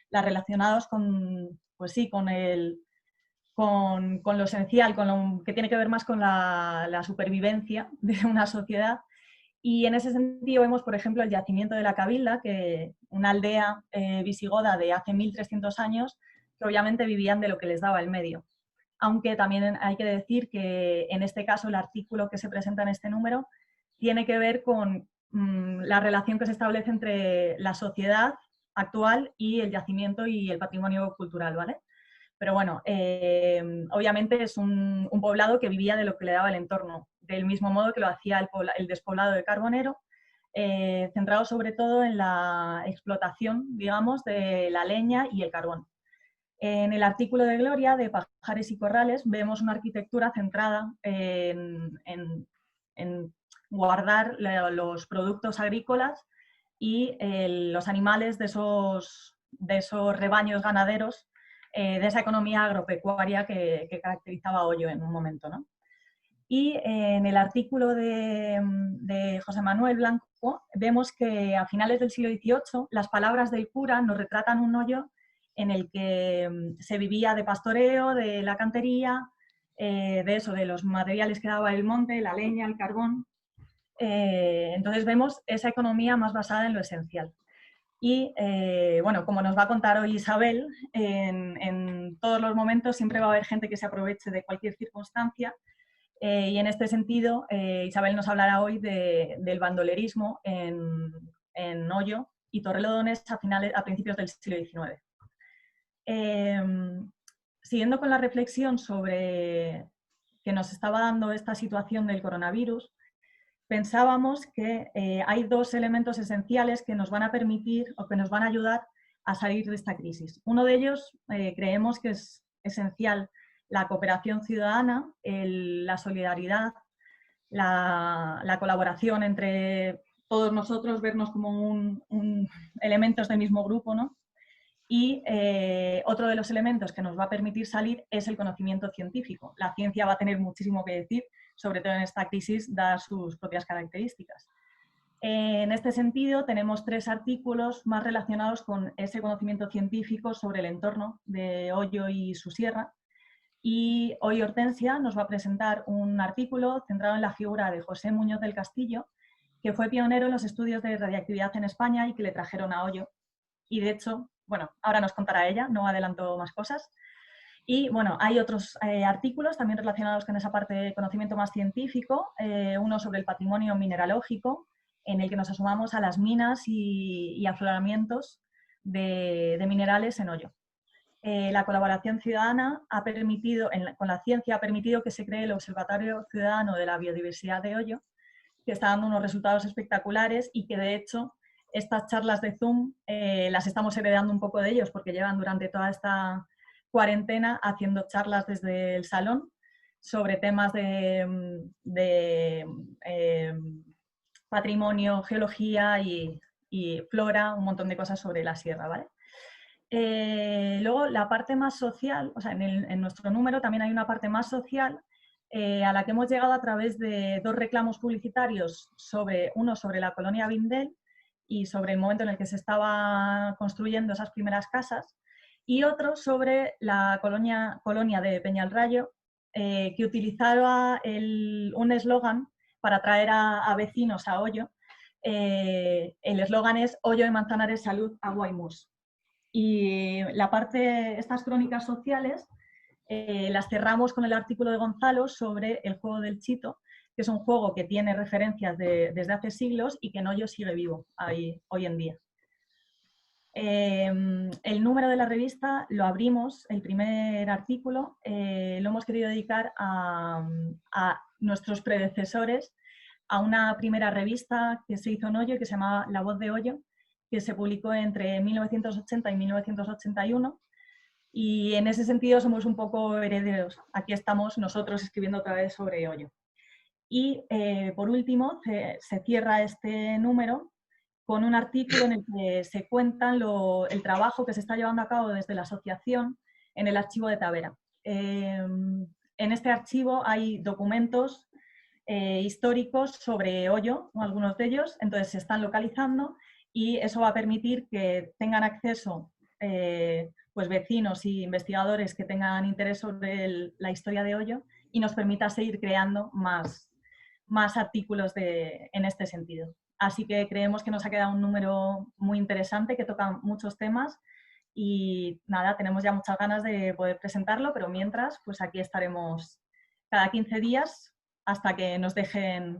las relacionadas con, pues sí, con lo esencial, con lo que tiene que ver más con la supervivencia de una sociedad. Y en ese sentido vemos, por ejemplo, el yacimiento de la Cabilda, que una aldea visigoda de hace 1300 años, que obviamente vivían de lo que les daba el medio. Aunque también hay que decir que en este caso el artículo que se presenta en este número tiene que ver con la relación que se establece entre la sociedad actual y el yacimiento y el patrimonio cultural, ¿vale? Pero bueno, obviamente es un poblado que vivía de lo que le daba el entorno, del mismo modo que lo hacía el despoblado de Carbonero, centrado sobre todo en la explotación, digamos, de la leña y el carbón. En el artículo de Gloria, de Pajares y Corrales, vemos una arquitectura centrada en guardar los productos agrícolas y los animales de esos rebaños ganaderos, de esa economía agropecuaria que caracterizaba a Hoyo en un momento, ¿no? Y en el artículo de José Manuel Blanco vemos que a finales del siglo XVIII las palabras del cura nos retratan un Hoyo en el que se vivía de pastoreo, de la cantería, de eso, de los materiales que daba el monte, la leña, el carbón. Entonces vemos esa economía más basada en lo esencial. Y bueno, como nos va a contar hoy Isabel, en todos los momentos siempre va a haber gente que se aproveche de cualquier circunstancia. Y en este sentido, Isabel nos hablará hoy del bandolerismo en Hoyo y Torrelodones a principios del siglo XIX. Siguiendo con la reflexión sobre que nos estaba dando esta situación del coronavirus, pensábamos que hay dos elementos esenciales que nos van a permitir o que nos van a ayudar a salir de esta crisis. Uno de ellos creemos que es esencial: la cooperación ciudadana, la solidaridad, la colaboración entre todos nosotros, vernos como elementos del mismo grupo, ¿no? Y otro de los elementos que nos va a permitir salir es el conocimiento científico. La ciencia va a tener muchísimo que decir, sobre todo en esta crisis, dadas sus propias características. En este sentido, tenemos 3 artículos más relacionados con ese conocimiento científico sobre el entorno de Hoyo y su sierra. Y hoy Hortensia nos va a presentar un artículo centrado en la figura de José Muñoz del Castillo, que fue pionero en los estudios de radiactividad en España y que le trajeron a Hoyo. Y de hecho, bueno, ahora nos contará ella, no adelanto más cosas. Y bueno, hay otros artículos también relacionados con esa parte de conocimiento más científico, uno sobre el patrimonio mineralógico, en el que nos asomamos a las minas y afloramientos de minerales en Hoyo. La colaboración ciudadana ha permitido, con la ciencia, ha permitido que se cree el Observatorio Ciudadano de la Biodiversidad de Hoyo, que está dando unos resultados espectaculares y que de hecho estas charlas de Zoom las estamos heredando un poco de ellos, porque llevan durante toda esta cuarentena haciendo charlas desde el salón sobre temas de patrimonio, geología y flora, un montón de cosas sobre la sierra, ¿vale? Luego la parte más social, o sea, en nuestro número también hay una parte más social a la que hemos llegado a través de 2 reclamos publicitarios, uno sobre la colonia Vindel y sobre el momento en el que se estaba construyendo esas primeras casas, y otro sobre la colonia de Peñalrayo, que utilizaba un eslogan para atraer a vecinos a Hoyo. El eslogan es Hoyo de Manzanares, salud, agua y mus. Y estas crónicas sociales las cerramos con el artículo de Gonzalo sobre el juego del chito, que es un juego que tiene referencias desde hace siglos y que en Hoyo sigue vivo hoy en día. El número de la revista lo abrimos, el primer artículo, lo hemos querido dedicar a nuestros predecesores, a una primera revista que se hizo en Hoyo, que se llamaba La Voz de Hoyo, que se publicó entre 1980 y 1981, y en ese sentido somos un poco herederos. Aquí estamos nosotros escribiendo otra vez sobre Hoyo. Y por último, se cierra este número con un artículo en el que se cuenta el trabajo que se está llevando a cabo desde la asociación en el archivo de Tavera. En este archivo hay documentos históricos sobre Hoyo, algunos de ellos, entonces se están localizando y eso va a permitir que tengan acceso pues vecinos y investigadores que tengan interés sobre la historia de Hoyo y nos permita seguir creando más artículos en este sentido. Así que creemos que nos ha quedado un número muy interesante que toca muchos temas y nada, tenemos ya muchas ganas de poder presentarlo, pero mientras, pues aquí estaremos cada 15 días hasta que nos dejen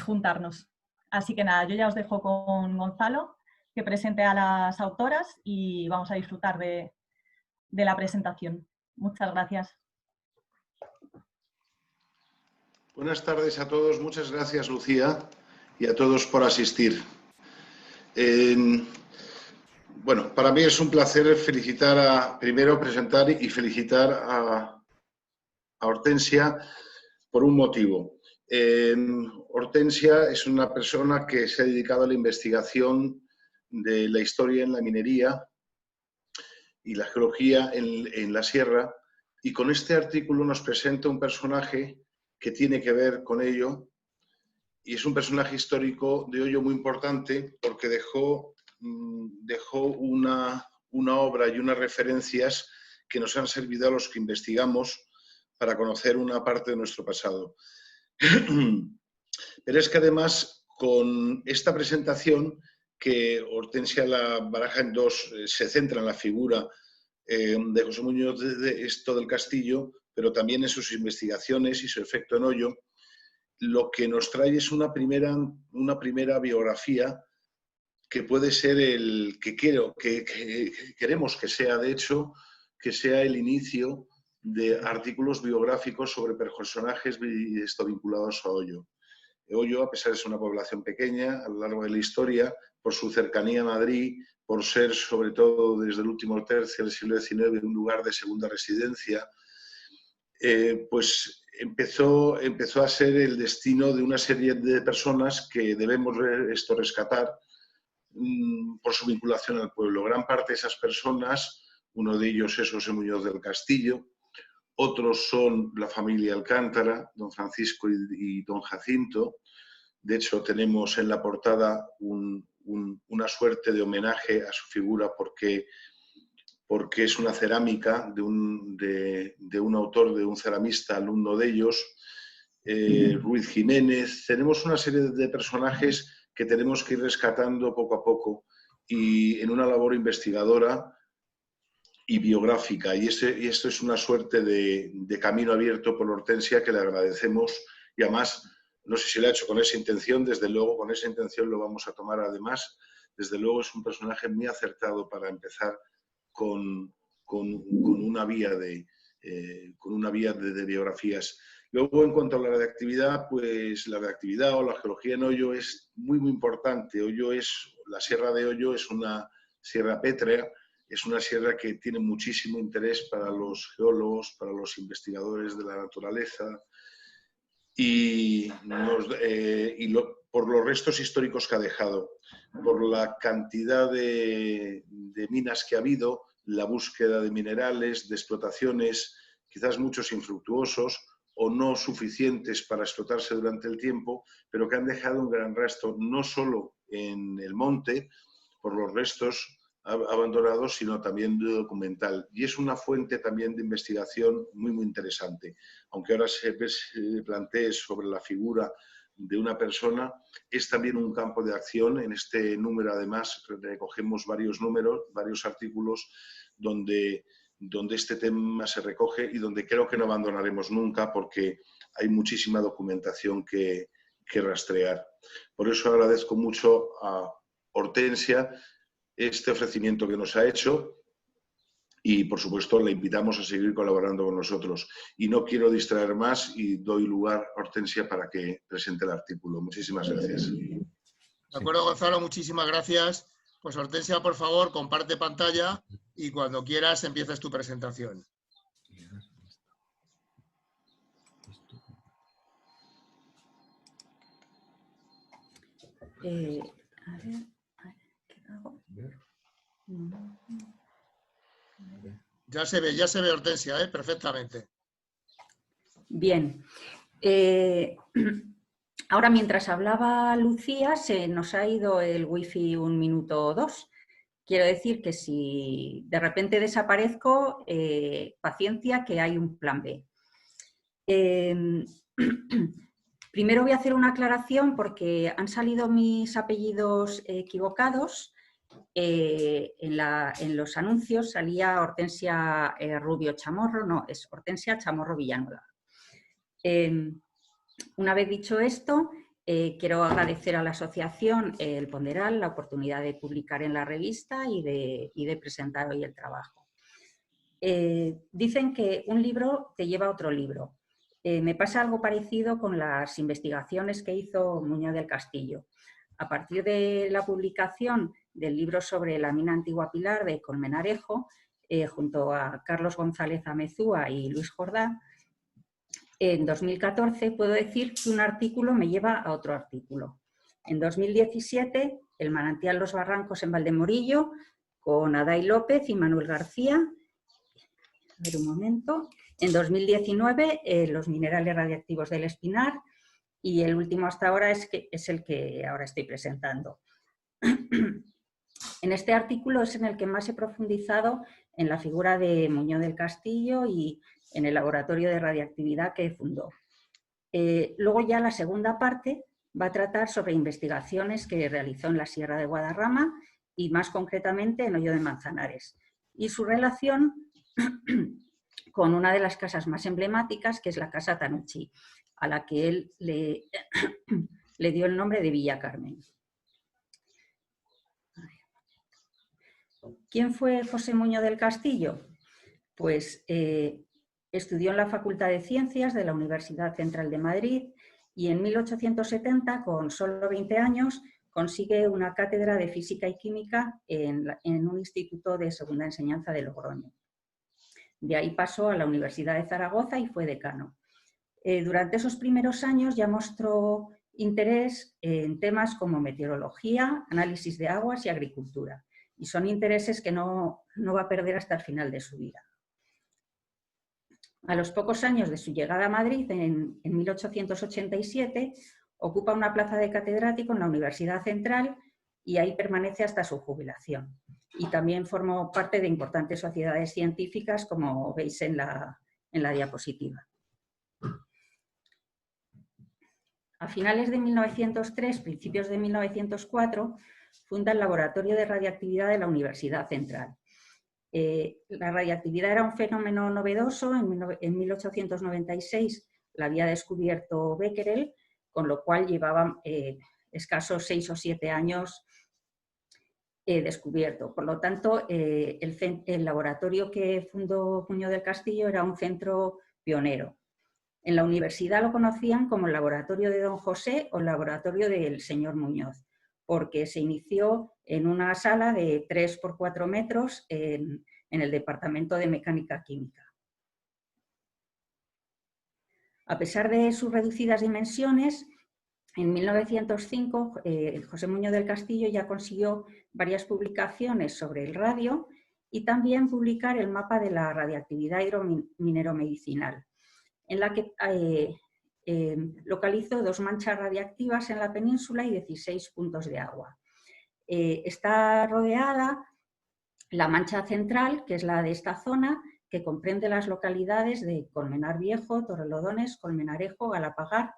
juntarnos. Así que nada, yo ya os dejo con Gonzalo, que presente a las autoras y vamos a disfrutar de la presentación. Muchas gracias. Buenas tardes a todos. Muchas gracias, Lucía, y a todos por asistir. Bueno, para mí es un placer primero presentar y felicitar a Hortensia por un motivo. Hortensia es una persona que se ha dedicado a la investigación de la historia en la minería y la geología en la sierra, y con este artículo nos presenta un personaje que tiene que ver con ello, y es un personaje histórico de Hoyo muy importante porque dejó una obra y unas referencias que nos han servido a los que investigamos para conocer una parte de nuestro pasado. Pero es que además, con esta presentación, que Hortensia la baraja en dos, se centra en la figura de José Muñoz de Esto del Castillo, pero también en sus investigaciones y su efecto en Hoyo, lo que nos trae es una primera biografía que puede ser el que queremos que sea, de hecho, que sea el inicio de artículos biográficos sobre personajes vinculados a Hoyo. Hoyo, a pesar de ser una población pequeña a lo largo de la historia, por su cercanía a Madrid, por ser, sobre todo desde el último tercio del siglo XIX, un lugar de segunda residencia, pues empezó a ser el destino de una serie de personas que debemos rescatar por su vinculación al pueblo. Gran parte de esas personas, uno de ellos es José Muñoz del Castillo, otros son la familia Alcántara, don Francisco y don Jacinto. De hecho, tenemos en la portada una suerte de homenaje a su figura porque es una cerámica de un autor, de un ceramista, alumno de ellos, Ruiz Jiménez. Tenemos una serie de personajes que tenemos que ir rescatando poco a poco y en una labor investigadora y biográfica. Y esto es una suerte de camino abierto por Hortensia que le agradecemos, y además, no sé si lo ha hecho con esa intención, desde luego con esa intención lo vamos a tomar. Además, desde luego es un personaje muy acertado para empezar con una vía de biografías. Luego, en cuanto a la redactividad, pues la redactividad o la geología en Hoyo es muy, muy importante. La Sierra de Hoyo es una sierra pétrea, es una sierra que tiene muchísimo interés para los geólogos, para los investigadores de la naturaleza, por los restos históricos que ha dejado, por la cantidad de minas que ha habido, la búsqueda de minerales, de explotaciones, quizás muchos infructuosos o no suficientes para explotarse durante el tiempo, pero que han dejado un gran rastro, no solo en el monte, por los restos abandonados, sino también de documental. Y es una fuente también de investigación muy, muy interesante. Aunque ahora se plantee sobre la figura de una persona, es también un campo de acción. En este número, además, recogemos varios artículos donde este tema se recoge y donde creo que no abandonaremos nunca porque hay muchísima documentación que rastrear. Por eso agradezco mucho a Hortensia este ofrecimiento que nos ha hecho y, por supuesto, le invitamos a seguir colaborando con nosotros. Y no quiero distraer más y doy lugar a Hortensia para que presente el artículo. Muchísimas gracias. De acuerdo, Gonzalo, muchísimas gracias. Pues Hortensia, por favor, comparte pantalla y cuando quieras empiezas tu presentación. A ver, ¿qué hago? Ya se ve Hortensia, perfectamente. Bien. Ahora, mientras hablaba Lucía, se nos ha ido el wifi 1 minuto o 2. quiero decir que si de repente desaparezco, paciencia, que hay un plan B. Primero voy a hacer una aclaración porque han salido mis apellidos equivocados. En los anuncios salía Hortensia Rubio Chamorro, no, es Hortensia Chamorro Villanueva. Una vez dicho esto, quiero agradecer a la asociación El Ponderal la oportunidad de publicar en la revista y de presentar hoy el trabajo. Dicen que un libro te lleva a otro libro. Me pasa algo parecido con las investigaciones que hizo Muñoz del Castillo. A partir de la publicación del libro sobre la mina Antigua Pilar de Colmenarejo, junto a Carlos González Amezúa y Luis Jordá, en 2014 puedo decir que un artículo me lleva a otro artículo. En 2017, El manantial Los Barrancos en Valdemorillo, con Aday López y Manuel García. A ver un momento. En 2019, Los minerales radiactivos del Espinar. Y el último hasta ahora es el que ahora estoy presentando. En este artículo es en el que más he profundizado en la figura de Muñoz del Castillo y en el laboratorio de radiactividad que fundó. Luego ya la segunda parte va a tratar sobre investigaciones que realizó en la Sierra de Guadarrama y más concretamente en Hoyo de Manzanares y su relación con una de las casas más emblemáticas, que es la Casa Tanucci, a la que él le dio el nombre de Villa Carmen. ¿Quién fue José Muñoz del Castillo? Pues estudió en la Facultad de Ciencias de la Universidad Central de Madrid y en 1870, con solo 20 años, consigue una cátedra de Física y Química en un instituto de segunda enseñanza de Logroño. De ahí pasó a la Universidad de Zaragoza y fue decano. Durante esos primeros años ya mostró interés en temas como meteorología, análisis de aguas y agricultura. Y son intereses que no va a perder hasta el final de su vida. A los pocos años de su llegada a Madrid, en 1887, ocupa una plaza de catedrático en la Universidad Central y ahí permanece hasta su jubilación. Y también formó parte de importantes sociedades científicas, como veis en la diapositiva. A finales de 1903, principios de 1904, funda el Laboratorio de Radiactividad de la Universidad Central. La radiactividad era un fenómeno novedoso. En 1896 la había descubierto Becquerel, con lo cual llevaba escasos 6 o 7 años descubierto. Por lo tanto, el laboratorio que fundó Muñoz del Castillo era un centro pionero. En la universidad lo conocían como el laboratorio de Don José o el laboratorio del señor Muñoz, porque se inició en una sala de 3 por 4 metros en el departamento de mecánica química. A pesar de sus reducidas dimensiones, en 1905 José Muñoz del Castillo ya consiguió varias publicaciones sobre el radio y también publicar el mapa de la radiactividad hidromineromedicinal, en la que localizó 2 manchas radiactivas en la península y 16 puntos de agua. Está rodeada la mancha central, que es la de esta zona, que comprende las localidades de Colmenar Viejo, Torrelodones, Colmenarejo, Galapagar,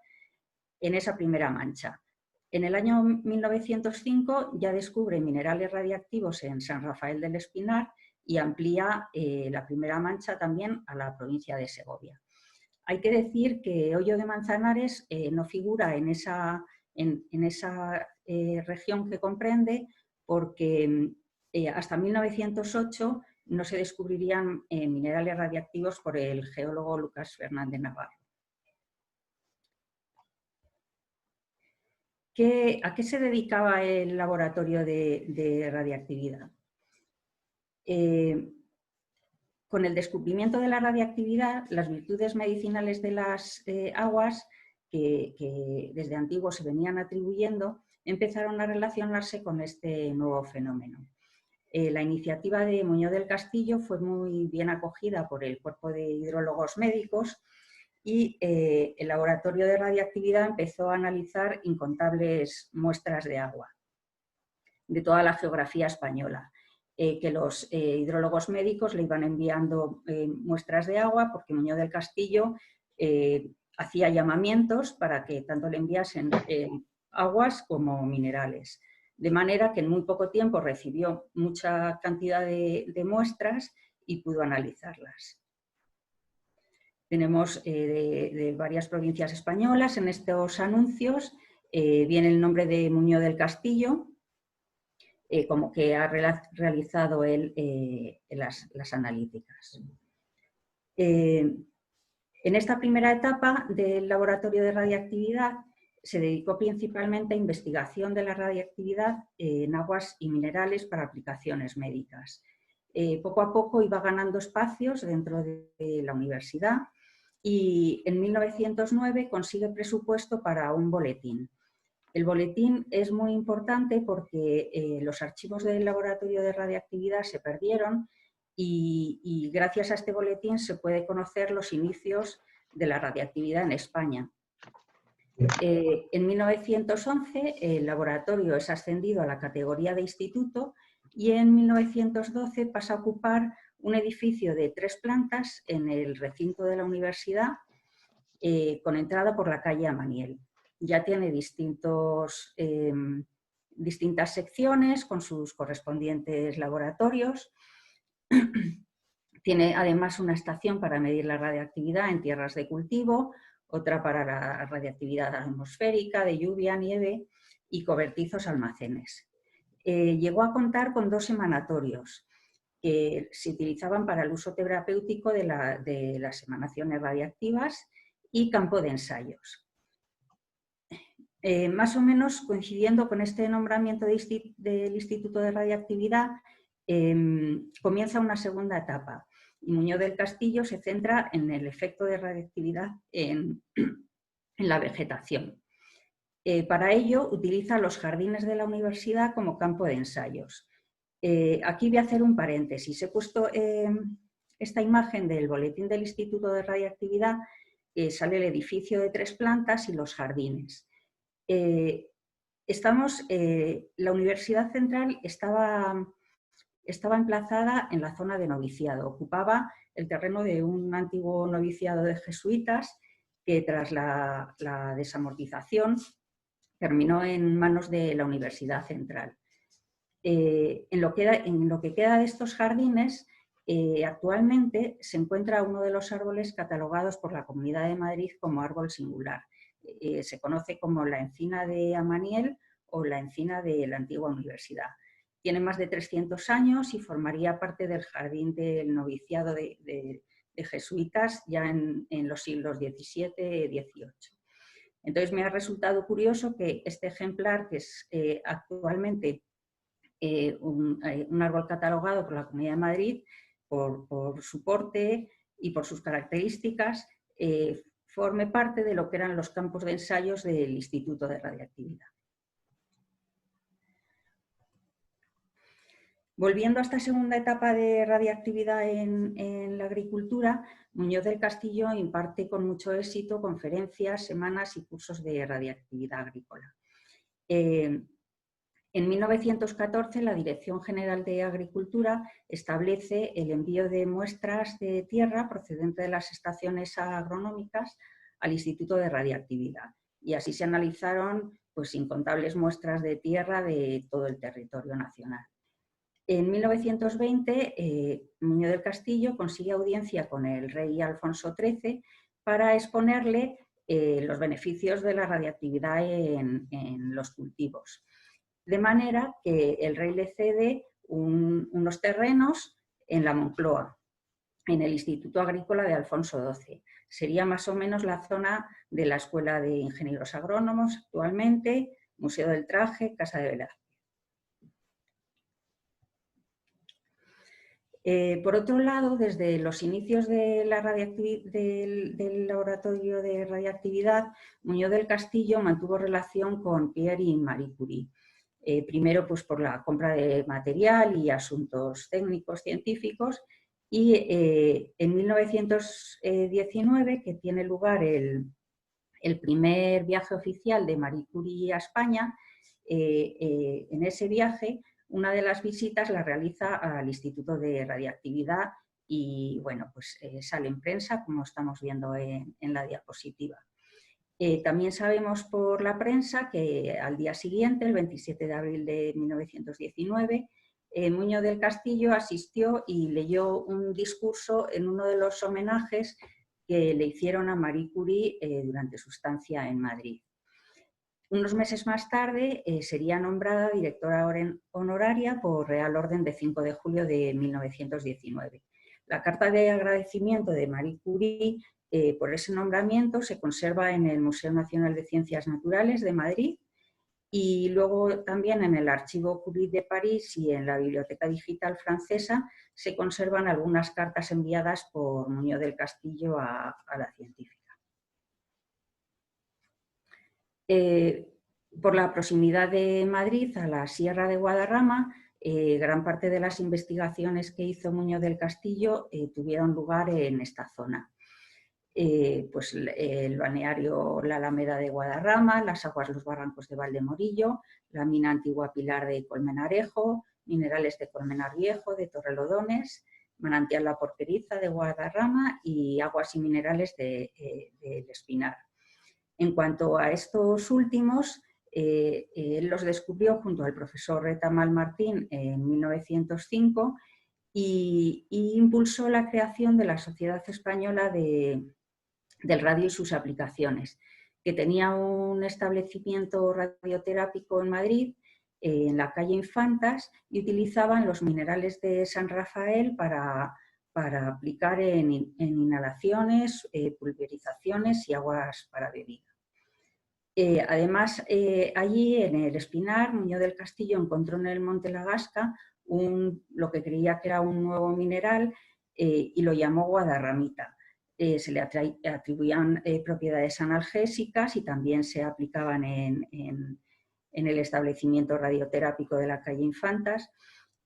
en esa primera mancha. En el año 1905 ya descubre minerales radiactivos en San Rafael del Espinar y amplía la primera mancha también a la provincia de Segovia. Hay que decir que Hoyo de Manzanares no figura en esa región que comprende porque hasta 1908 no se descubrirían minerales radiactivos por el geólogo Lucas Fernández Navarro. ¿A qué se dedicaba el laboratorio de radiactividad? Con el descubrimiento de la radiactividad, las virtudes medicinales de las aguas, que desde antiguo se venían atribuyendo, empezaron a relacionarse con este nuevo fenómeno. La iniciativa de Muñoz del Castillo fue muy bien acogida por el cuerpo de hidrólogos médicos y el laboratorio de radiactividad empezó a analizar incontables muestras de agua de toda la geografía española. que los hidrólogos médicos le iban enviando muestras de agua, porque Muñoz del Castillo hacía llamamientos para que tanto le enviasen aguas como minerales. De manera que en muy poco tiempo recibió mucha cantidad de muestras y pudo analizarlas. Tenemos de varias provincias españolas en estos anuncios. Viene el nombre de Muñoz del Castillo, como que ha realizado él las analíticas. En esta primera etapa del laboratorio de radiactividad se dedicó principalmente a investigación de la radiactividad en aguas y minerales para aplicaciones médicas. Poco a poco iba ganando espacios dentro de la universidad y en 1909 consigue presupuesto para un boletín. El boletín es muy importante porque los archivos del laboratorio de radiactividad se perdieron y gracias a este boletín se puede conocer los inicios de la radiactividad en España. En 1911 el laboratorio es ascendido a la categoría de instituto y en 1912 pasa a ocupar un edificio de 3 plantas en el recinto de la universidad con entrada por la calle Amaniel. Ya tiene distintas secciones con sus correspondientes laboratorios. Tiene además una estación para medir la radiactividad en tierras de cultivo, otra para la radiactividad atmosférica, de lluvia, nieve y cobertizos almacenes. Llegó a contar con 2 emanatorios que se utilizaban para el uso terapéutico de las emanaciones radiactivas y campo de ensayos. Más o menos coincidiendo con este nombramiento del Instituto de Radiactividad, comienza una segunda etapa. Y Muñoz del Castillo se centra en el efecto de radiactividad en la vegetación. Para ello utiliza los jardines de la universidad como campo de ensayos. Aquí voy a hacer un paréntesis. He puesto esta imagen del boletín del Instituto de Radiactividad, sale el edificio de 3 plantas y los jardines. La Universidad Central estaba emplazada en la zona de noviciado, ocupaba el terreno de un antiguo noviciado de jesuitas que tras la desamortización terminó en manos de la Universidad Central. En lo que queda de estos jardines, actualmente se encuentra uno de los árboles catalogados por la Comunidad de Madrid como árbol singular. Se conoce como la encina de Amaniel o la encina de la antigua universidad. Tiene más de 300 años y formaría parte del jardín del noviciado de jesuitas ya en los siglos XVII y XVIII. Entonces me ha resultado curioso que este ejemplar, que es actualmente un árbol catalogado por la Comunidad de Madrid, por su porte y por sus características, forme parte de lo que eran los campos de ensayos del Instituto de Radiactividad. Volviendo a esta segunda etapa de radiactividad en la agricultura, Muñoz del Castillo imparte con mucho éxito conferencias, semanas y cursos de radiactividad agrícola. En 1914 la Dirección General de Agricultura establece el envío de muestras de tierra procedente de las estaciones agronómicas al Instituto de Radiactividad y así se analizaron pues, incontables muestras de tierra de todo el territorio nacional. En 1920 Muñoz del Castillo consigue audiencia con el rey Alfonso XIII para exponerle los beneficios de la radiactividad en los cultivos. De manera que el rey le cede unos terrenos en la Moncloa, en el Instituto Agrícola de Alfonso XII. Sería más o menos la zona de la Escuela de Ingenieros Agrónomos actualmente, Museo del Traje, Casa de Velázquez. Por otro lado, desde los inicios de del laboratorio de radiactividad, Muñoz del Castillo mantuvo relación con Pierre y Marie Curie. Primero pues, por la compra de material y asuntos técnicos científicos y en 1919, que tiene lugar el primer viaje oficial de Marie Curie a España, en ese viaje Una de las visitas la realiza al Instituto de Radiactividad y, bueno, pues sale en prensa, como estamos viendo en la diapositiva. También sabemos por la prensa que al día siguiente, el 27 de abril de 1919, Muñoz del Castillo asistió y leyó un discurso en uno de los homenajes que le hicieron a Marie Curie durante su estancia en Madrid. Unos meses más tarde sería nombrada directora honoraria por Real Orden de 5 de julio de 1919. La carta de agradecimiento de Marie Curie por ese nombramiento se conserva en el Museo Nacional de Ciencias Naturales de Madrid y luego también en el Archivo Curie de París y en la Biblioteca Digital Francesa se conservan algunas cartas enviadas por Muñoz del Castillo a la científica. Por la proximidad de Madrid a la Sierra de Guadarrama, gran parte de las investigaciones que hizo Muñoz del Castillo tuvieron lugar en esta zona. Pues el balneario La Alameda de Guadarrama, las aguas Los Barrancos de Valdemorillo, la mina antigua Pilar de Colmenarejo, minerales de Colmenar Viejo, de Torrelodones, manantial La Porqueriza de Guadarrama y aguas y minerales del Espinar. En cuanto a estos últimos, él los descubrió junto al profesor Retamal Martín en 1905 y impulsó la creación de la Sociedad Española del Radio y sus aplicaciones, que tenía un establecimiento radioterápico en Madrid, en la calle Infantas, y utilizaban los minerales de San Rafael para aplicar en inhalaciones, pulverizaciones y aguas para bebida. Además, allí en el Espinar, Muñoz del Castillo encontró en el Monte Lagasca lo que creía que era un nuevo mineral y lo llamó guadarramita. Se le atribuían propiedades analgésicas y también se aplicaban en el establecimiento radioterápico de la calle Infantas.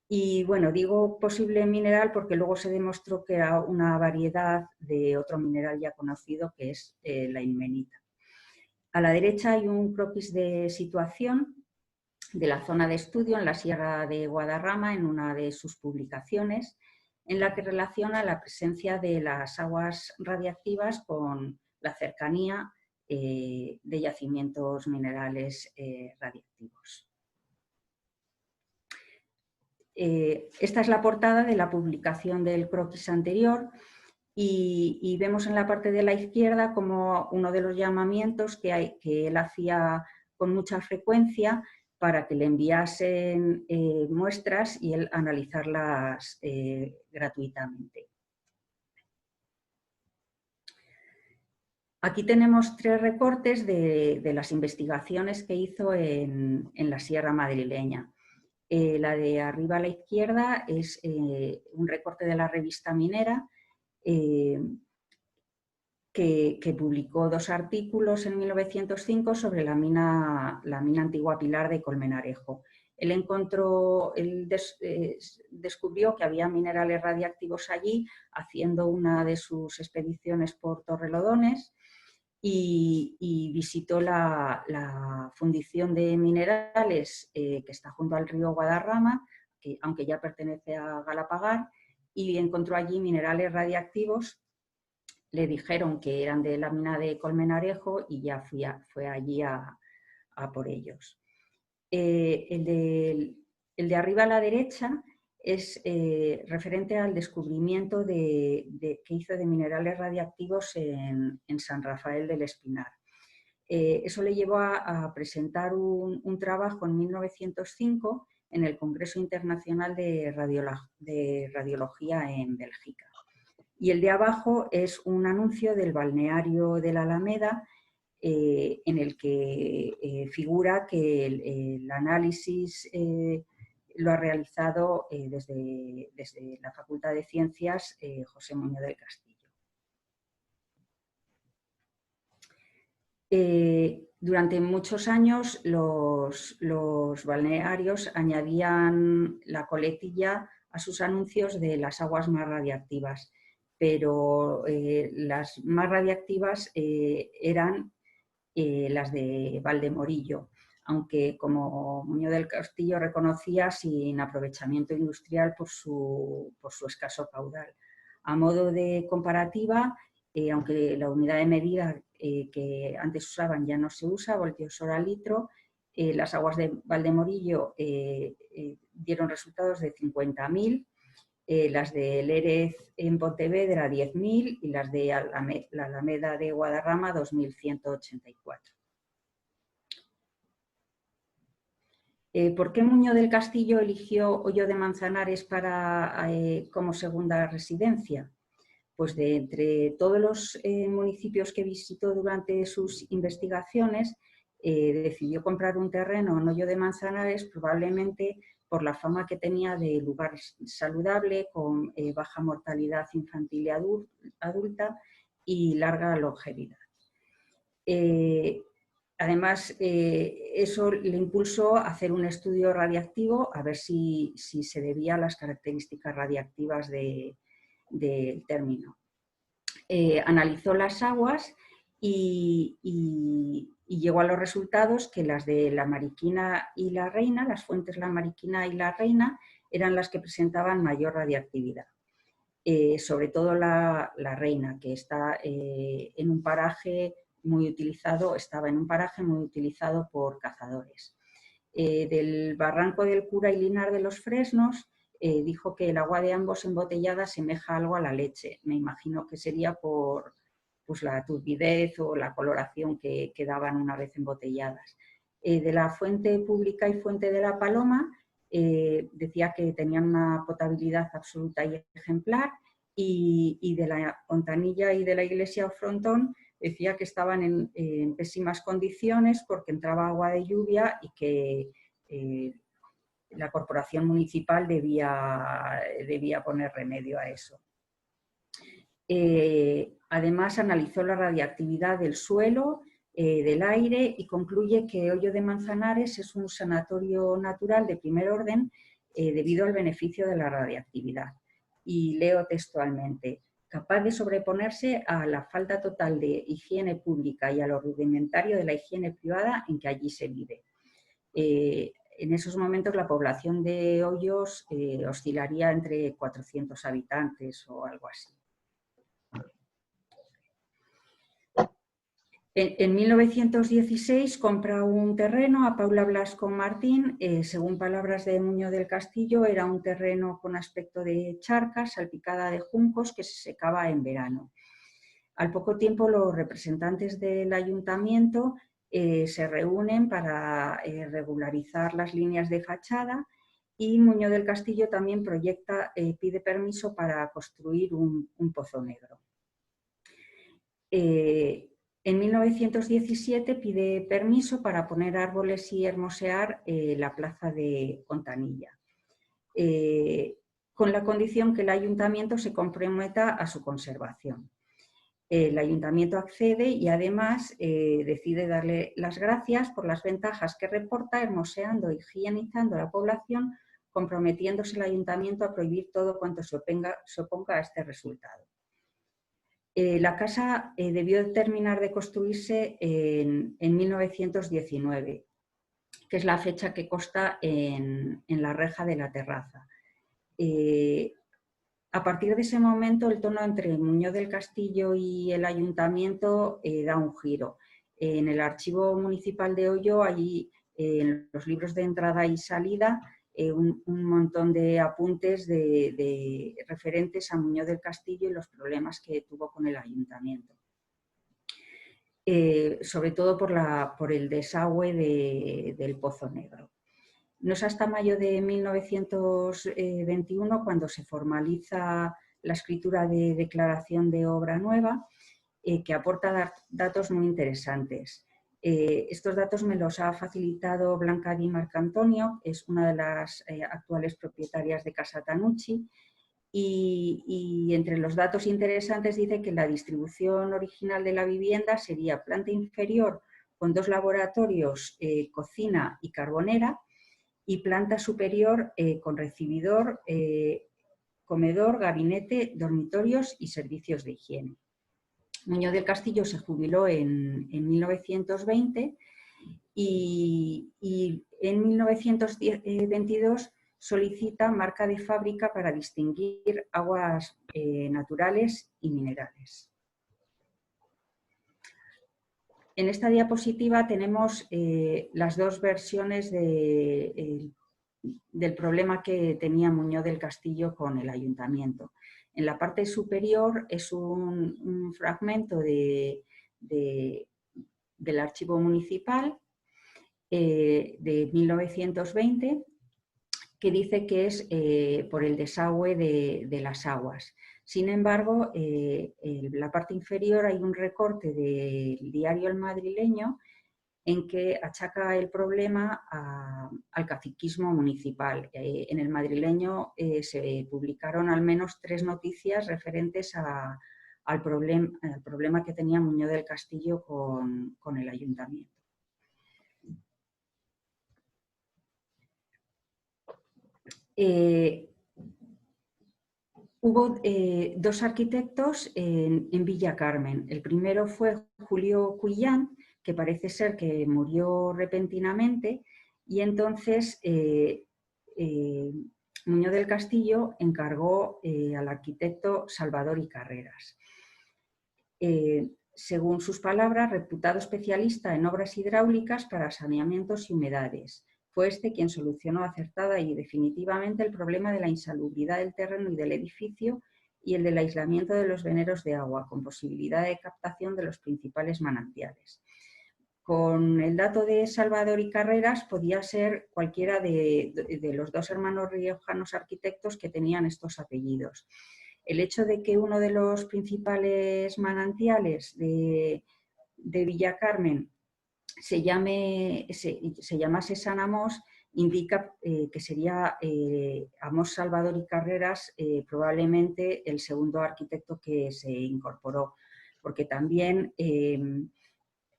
Y bueno, digo posible mineral porque luego se demostró que era una variedad de otro mineral ya conocido, que es la ilmenita. A la derecha hay un croquis de situación de la zona de estudio en la Sierra de Guadarrama en una de sus publicaciones, en la que relaciona la presencia de las aguas radiactivas con la cercanía de yacimientos minerales radiactivos. Esta es la portada de la publicación del croquis anterior. Y vemos en la parte de la izquierda como uno de los llamamientos que él hacía con mucha frecuencia para que le enviasen muestras y él analizarlas gratuitamente. Aquí tenemos 3 recortes de las investigaciones que hizo en la Sierra madrileña. La de arriba a la izquierda es un recorte de la revista Minera, que publicó 2 artículos en 1905 sobre la mina antigua Pilar de Colmenarejo. Él descubrió que había minerales radiactivos allí haciendo una de sus expediciones por Torrelodones y visitó la fundición de minerales que está junto al río Guadarrama, que aunque ya pertenece a Galapagar, y encontró allí minerales radiactivos. Le dijeron que eran de la mina de Colmenarejo y ya fue allí a por ellos. El de arriba a la derecha es referente al descubrimiento que hizo de minerales radiactivos en San Rafael del Espinar. Eso le llevó a presentar un trabajo en 1905 en el Congreso Internacional de Radiología en Bélgica. Y el de abajo es un anuncio del balneario de la Alameda en el que figura que el análisis lo ha realizado desde la Facultad de Ciencias José Muñoz del Castillo. Durante muchos años los balnearios añadían la coletilla a sus anuncios de las aguas más radiactivas, pero las más radiactivas eran las de Valdemorillo, aunque como Muñoz del Castillo reconocía, sin aprovechamiento industrial por su escaso caudal. A modo de comparativa, aunque la unidad de medida que antes usaban ya no se usa, voltios hora litro, las aguas de Valdemorillo dieron resultados de 50.000, las de Lérez en Pontevedra 10.000 y las de la Alameda de Guadarrama 2.184. ¿Por qué Muñoz del Castillo eligió Hoyo de Manzanares como segunda residencia? Pues de entre todos los municipios que visitó durante sus investigaciones, decidió comprar un terreno en Hoyo de Manzanares, probablemente por la fama que tenía de lugar saludable, con baja mortalidad infantil y adulta y larga longevidad. Además, eso le impulsó a hacer un estudio radiactivo a ver si se debía a las características radiactivas del término. Analizó las aguas y llegó a los resultados que las de la Mariquina y la Reina, las fuentes La Mariquina y la Reina, eran las que presentaban mayor radiactividad. Sobre todo la Reina, que está en un paraje muy utilizado, estaba en un paraje muy utilizado por cazadores. Del Barranco del Cura y Linar de los Fresnos, dijo que el agua de ambos embotellada asemeja algo a la leche. Me imagino que sería por pues, la turbidez o la coloración que daban una vez embotelladas. De la fuente pública y fuente de la Paloma, decía que tenían una potabilidad absoluta y ejemplar, y de la Hontanilla y de la Iglesia o Frontón decía que estaban en pésimas condiciones porque entraba agua de lluvia y que la corporación municipal debía poner remedio a eso. Además, analizó la radiactividad del suelo, del aire, y concluye que Hoyo de Manzanares es un sanatorio natural de primer orden debido al beneficio de la radiactividad. Y leo textualmente: capaz de sobreponerse a la falta total de higiene pública y a lo rudimentario de la higiene privada en que allí se vive. En esos momentos la población de Hoyos oscilaría entre 400 habitantes o algo así. En 1916 compra un terreno a Paula Blasco Martín. Según palabras de Muñoz del Castillo, era un terreno con aspecto de charca, salpicada de juncos, que se secaba en verano. Al poco tiempo, los representantes del ayuntamiento se reúnen para regularizar las líneas de fachada, y Muñoz del Castillo también pide permiso para construir un pozo negro. En 1917 pide permiso para poner árboles y hermosear la plaza de Hontanilla, con la condición que el ayuntamiento se comprometa a su conservación. El ayuntamiento accede y además decide darle las gracias por las ventajas que reporta hermoseando y higienizando la población, comprometiéndose el ayuntamiento a prohibir todo cuanto se oponga a este resultado. La casa debió terminar de construirse en 1919, que es la fecha que consta en la reja de la terraza. A partir de ese momento, el tono entre Muñoz del Castillo y el ayuntamiento da un giro. En el archivo municipal de Hoyo, allí en los libros de entrada y salida, un montón de apuntes referentes a Muñoz del Castillo y los problemas que tuvo con el ayuntamiento. Sobre todo por el desagüe del Pozo Negro. No es hasta mayo de 1921 cuando se formaliza la escritura de declaración de obra nueva, que aporta datos muy interesantes. Estos datos me los ha facilitado Blanca Di Marcantonio, es una de las actuales propietarias de Casa Tanucci, y entre los datos interesantes dice que la distribución original de la vivienda sería planta inferior con 2 laboratorios, cocina y carbonera, y planta superior con recibidor, comedor, gabinete, dormitorios y servicios de higiene. Muñoz del Castillo se jubiló en 1920 y en 1922 solicita marca de fábrica para distinguir aguas naturales y minerales. En esta diapositiva tenemos las dos versiones del problema que tenía Muñoz del Castillo con el ayuntamiento. En la parte superior es un fragmento del archivo municipal de 1920 que dice que es por el desagüe de las aguas. Sin embargo, en la parte inferior hay un recorte del diario El Madrileño en que achaca el problema al caciquismo municipal. En El Madrileño se publicaron al menos 3 noticias referentes al problema que tenía Muñoz del Castillo con el ayuntamiento. Hubo 2 arquitectos en Villa Carmen. El primero fue Julio Cuillán, que parece ser que murió repentinamente, y entonces Muñoz del Castillo encargó al arquitecto Salvador y Carreras. Según sus palabras, reputado especialista en obras hidráulicas para saneamientos y humedades. Fue este quien solucionó acertada y definitivamente el problema de la insalubridad del terreno y del edificio y el del aislamiento de los veneros de agua, con posibilidad de captación de los principales manantiales. Con el dato de Salvador y Carreras podía ser cualquiera de los 2 hermanos riojanos arquitectos que tenían estos apellidos. El hecho de que uno de los principales manantiales de Villa Carmen se llamase San Amós indica que sería Amós Salvador y Carreras probablemente el segundo arquitecto que se incorporó, porque también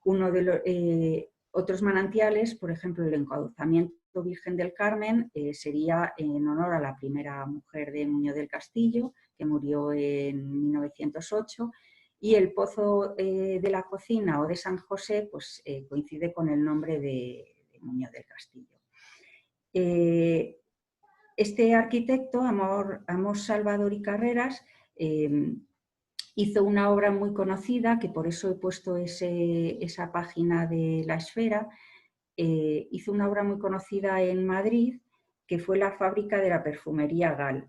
uno de los otros manantiales, por ejemplo el encauzamiento Virgen del Carmen, sería en honor a la primera mujer de Muñoz del Castillo, que murió en 1908, y el pozo de la Cocina o de San José pues, coincide con el nombre de Muñoz del Castillo. Este arquitecto, Amós Salvador y Carreras, hizo una obra muy conocida, que por eso he puesto esa página de La Esfera. Hizo una obra muy conocida en Madrid, que fue la fábrica de la perfumería Gal,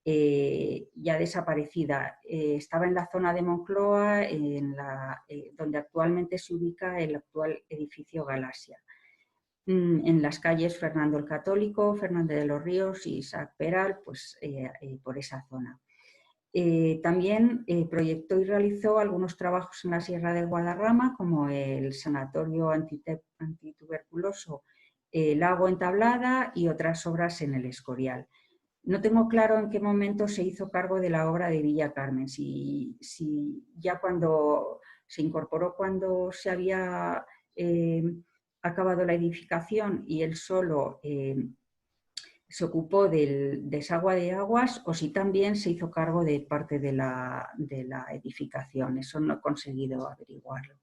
ya desaparecida. Estaba en la zona de Moncloa, donde actualmente se ubica el actual edificio Galasia. En las calles Fernando el Católico, Fernández de los Ríos y Isaac Peral, pues por esa zona. También proyectó y realizó algunos trabajos en la Sierra del Guadarrama, como el sanatorio antituberculoso Lago en Tablada y otras obras en el Escorial. No tengo claro en qué momento se hizo cargo de la obra de Villa Carmen, si ya cuando se incorporó, cuando se había acabado la edificación y él solo se ocupó del desagüe de aguas, o si también se hizo cargo de parte de la edificación. Eso no he conseguido averiguarlo.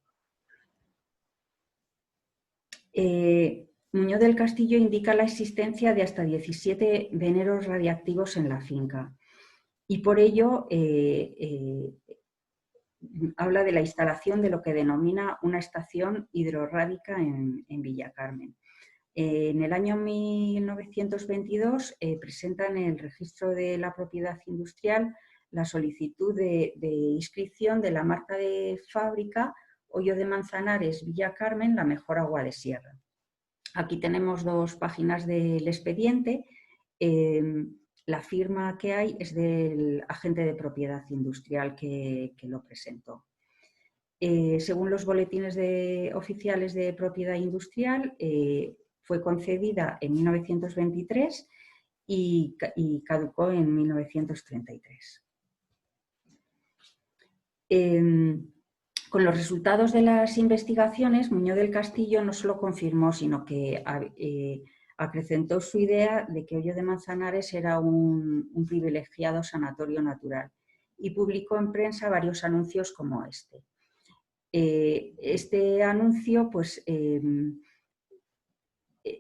Muñoz del Castillo indica la existencia de hasta 17 veneros radiactivos en la finca y por ello habla de la instalación de lo que denomina una estación hidrorrádica en Villa Carmen. En el año 1922 presentan en el registro de la propiedad industrial la solicitud de inscripción de la marca de fábrica Hoyo de Manzanares, Villa Carmen, la mejor agua de sierra. Aquí tenemos 2 páginas del expediente. La firma que hay es del agente de propiedad industrial que lo presentó. Según los boletines oficiales de propiedad industrial, fue concedida en 1923 y caducó en 1933. Con los resultados de las investigaciones, Muñoz del Castillo no solo confirmó, sino que acrecentó su idea de que Hoyo de Manzanares era un privilegiado sanatorio natural y publicó en prensa varios anuncios como este. Este anuncio pues,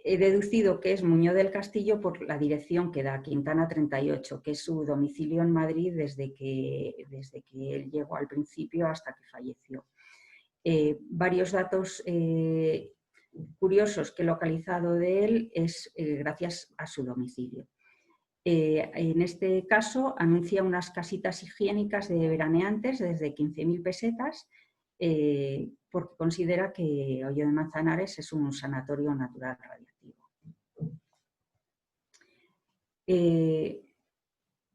he deducido que es Muñoz del Castillo por la dirección que da, Quintana 38, que es su domicilio en Madrid desde que él llegó al principio hasta que falleció. Varios datos curiosos que he localizado de él es gracias a su domicilio. En este caso anuncia unas casitas higiénicas de veraneantes desde 15.000 pesetas porque considera que Hoyo de Manzanares es un sanatorio natural radiactivo.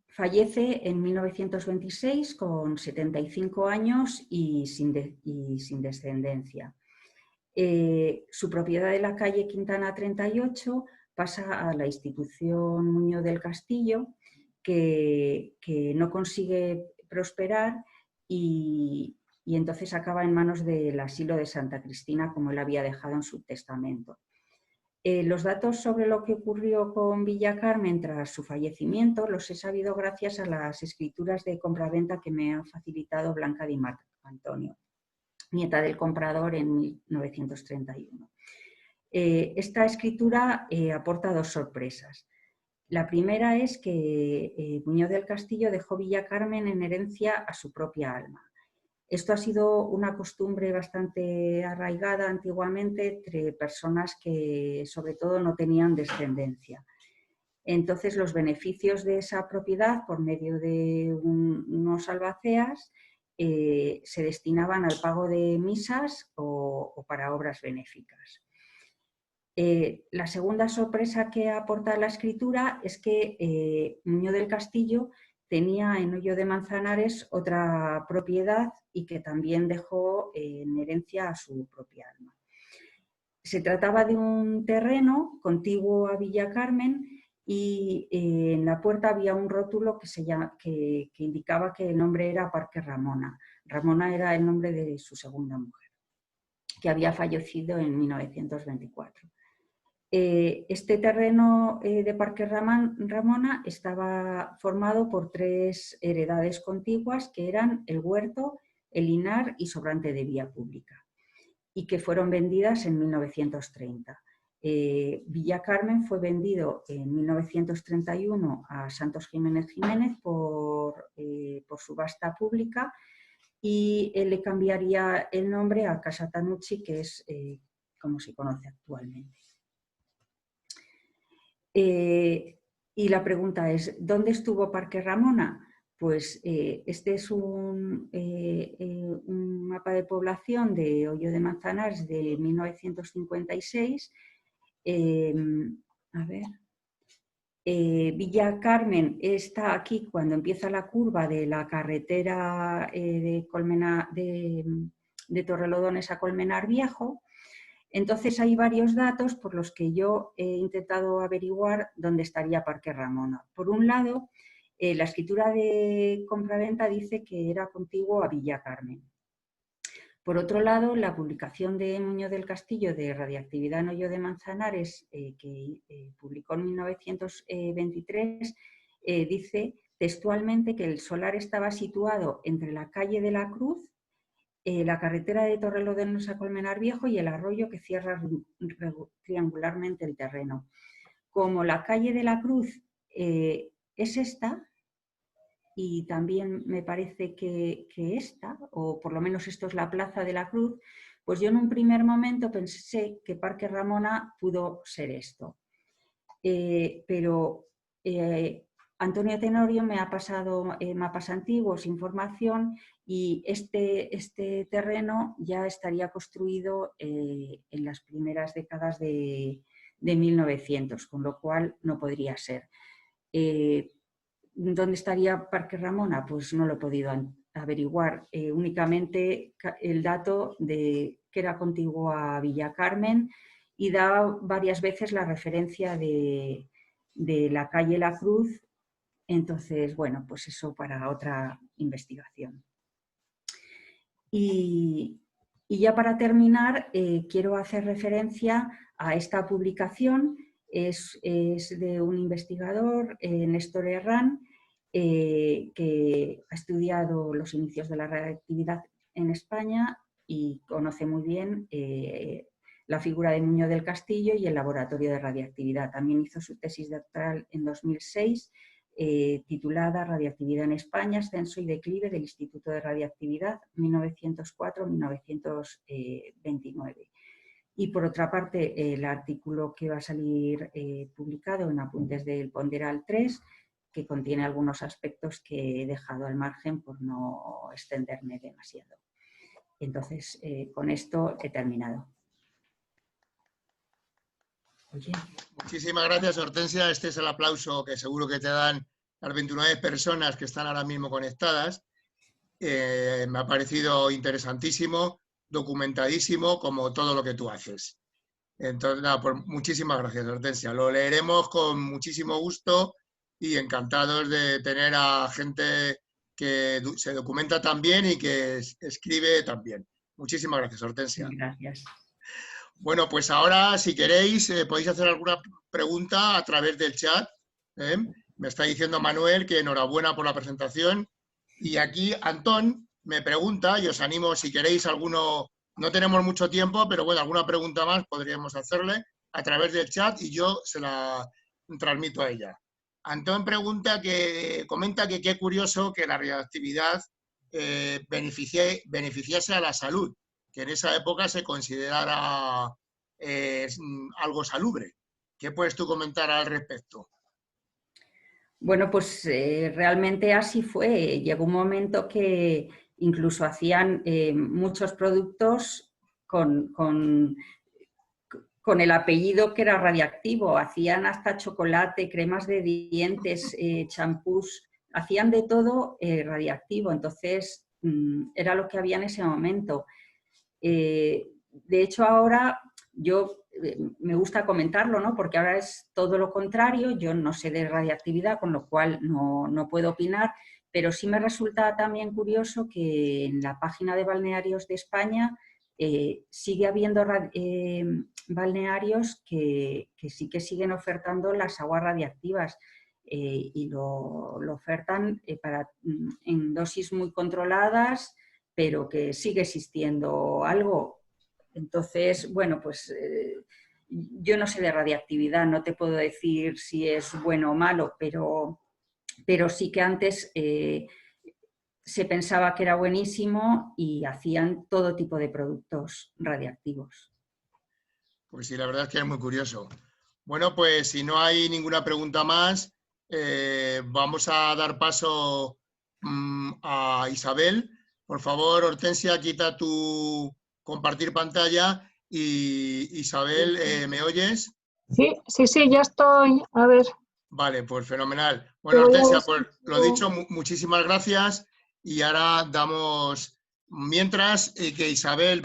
Fallece en 1926 con 75 años y sin descendencia. Su propiedad de la calle Quintana 38 pasa a la institución Muñoz del Castillo, que no consigue prosperar y entonces acaba en manos del asilo de Santa Cristina, como él había dejado en su testamento. Los datos sobre lo que ocurrió con Villa Carmen tras su fallecimiento los he sabido gracias a las escrituras de compraventa que me ha facilitado Blanca Di Marco Antonio, nieta del comprador en 1931. Esta escritura aporta dos sorpresas. La primera es que Muñoz del Castillo dejó Villa Carmen en herencia a su propia alma. Esto ha sido una costumbre bastante arraigada antiguamente entre personas que sobre todo no tenían descendencia. Entonces los beneficios de esa propiedad por medio de unos albaceas se destinaban al pago de misas o para obras benéficas. La segunda sorpresa que aporta la escritura es que Muñoz del Castillo tenía en Hoyo de Manzanares otra propiedad y que también dejó en herencia a su propia alma. Se trataba de un terreno contiguo a Villa Carmen y en la puerta había un rótulo que indicaba que el nombre era Parque Ramona. Ramona era el nombre de su segunda mujer, que había fallecido en 1924. Este terreno de Parque Ramona estaba formado por 3 heredades contiguas que eran el huerto, el linar y sobrante de vía pública y que fueron vendidas en 1930. Villa Carmen fue vendido en 1931 a Santos Jiménez Jiménez por subasta pública y él le cambiaría el nombre a Casa Tanucci, que es como se conoce actualmente. Y la pregunta es, ¿dónde estuvo Parque Ramona? Pues este es un mapa de población de Hoyo de Manzanares de 1956. Villa Carmen está aquí cuando empieza la curva de la carretera de Torrelodones a Colmenar Viejo. Entonces hay varios datos por los que yo he intentado averiguar dónde estaría Parque Ramona. Por un lado, la escritura de compraventa dice que era contiguo a Villa Carmen. Por otro lado, la publicación de Muñoz del Castillo de Radiactividad en Hoyo de Manzanares, que publicó en 1923, dice textualmente que el solar estaba situado entre la calle de la Cruz, la carretera de Torrelodones a Colmenar Viejo y el arroyo que cierra triangularmente el terreno. Como la calle de la Cruz es esta, y también me parece que esta, o por lo menos esto es la Plaza de la Cruz, pues yo en un primer momento pensé que Parque Ramona pudo ser esto. Pero Antonio Tenorio me ha pasado mapas antiguos, información, y este terreno ya estaría construido en las primeras décadas de 1900, con lo cual no podría ser. ¿Dónde estaría Parque Ramona? Pues no lo he podido averiguar. Únicamente el dato de que era contiguo a Villa Carmen y da varias veces la referencia de la calle La Cruz. Entonces, bueno, pues eso para otra investigación. Y ya para terminar, quiero hacer referencia a esta publicación. Es de un investigador, Néstor Herrán, que ha estudiado los inicios de la radiactividad en España y conoce muy bien la figura de Muñoz del Castillo y el Laboratorio de Radiactividad. También hizo su tesis doctoral en 2006, titulada Radiactividad en España, ascenso y declive del Instituto de Radiactividad 1904-1929. Y por otra parte, el artículo que va a salir publicado en Apuntes del Ponderal 3, que contiene algunos aspectos que he dejado al margen por no extenderme demasiado. Entonces, con esto he terminado. Oye. Muchísimas gracias, Hortensia. Este es el aplauso que seguro que te dan las 29 personas que están ahora mismo conectadas. Me ha parecido interesantísimo, documentadísimo, como todo lo que tú haces. Entonces, nada, pues muchísimas gracias, Hortensia. Lo leeremos con muchísimo gusto y encantados de tener a gente que se documenta tan bien y que escribe tan bien. Muchísimas gracias, Hortensia. Gracias. Bueno, pues ahora, si queréis, podéis hacer alguna pregunta a través del chat. Me está diciendo Manuel que enhorabuena por la presentación. Y aquí Antón me pregunta, y os animo, si queréis alguno, no tenemos mucho tiempo, pero bueno, alguna pregunta más podríamos hacerle a través del chat y yo se la transmito a ella. Antón comenta que qué curioso que la radioactividad beneficiase a la salud, que en esa época se considerara algo salubre. ¿Qué puedes tú comentar al respecto? Bueno, pues realmente así fue. Llegó un momento que incluso hacían muchos productos con el apellido que era radiactivo. Hacían hasta chocolate, cremas de dientes, champús, hacían de todo radiactivo. Entonces, era lo que había en ese momento. De hecho, ahora me gusta comentarlo, ¿no? Porque ahora es todo lo contrario. Yo no sé de radiactividad, con lo cual no puedo opinar, pero sí me resulta también curioso que en la página de balnearios de España sigue habiendo balnearios que sí que siguen ofertando las aguas radiactivas y lo ofertan en dosis muy controladas, pero que sigue existiendo algo. Entonces, bueno, pues yo no sé de radiactividad, no te puedo decir si es bueno o malo, pero sí que antes se pensaba que era buenísimo y hacían todo tipo de productos radiactivos. Pues sí, la verdad es que es muy curioso. Bueno, pues si no hay ninguna pregunta más, vamos a dar paso a Isabel. Por favor, Hortensia, quita tu compartir pantalla. Y Isabel, ¿me oyes? Sí, ya estoy. A ver. Vale, pues fenomenal. Bueno, Hortensia, pues lo dicho, muchísimas gracias. Y ahora damos, mientras que Isabel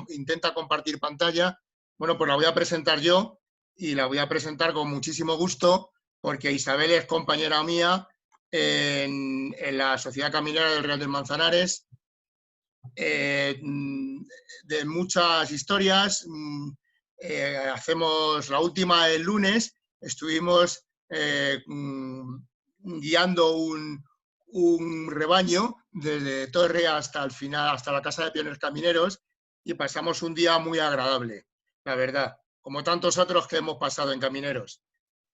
intenta compartir pantalla, bueno, pues la voy a presentar yo y la voy a presentar con muchísimo gusto porque Isabel es compañera mía en la Sociedad Caminera del Real de Manzanares, de muchas historias. Hacemos la última el lunes, estuvimos guiando un rebaño desde Torre hasta el final, hasta la Casa de Pioneros Camineros, y pasamos un día muy agradable, la verdad, como tantos otros que hemos pasado en Camineros.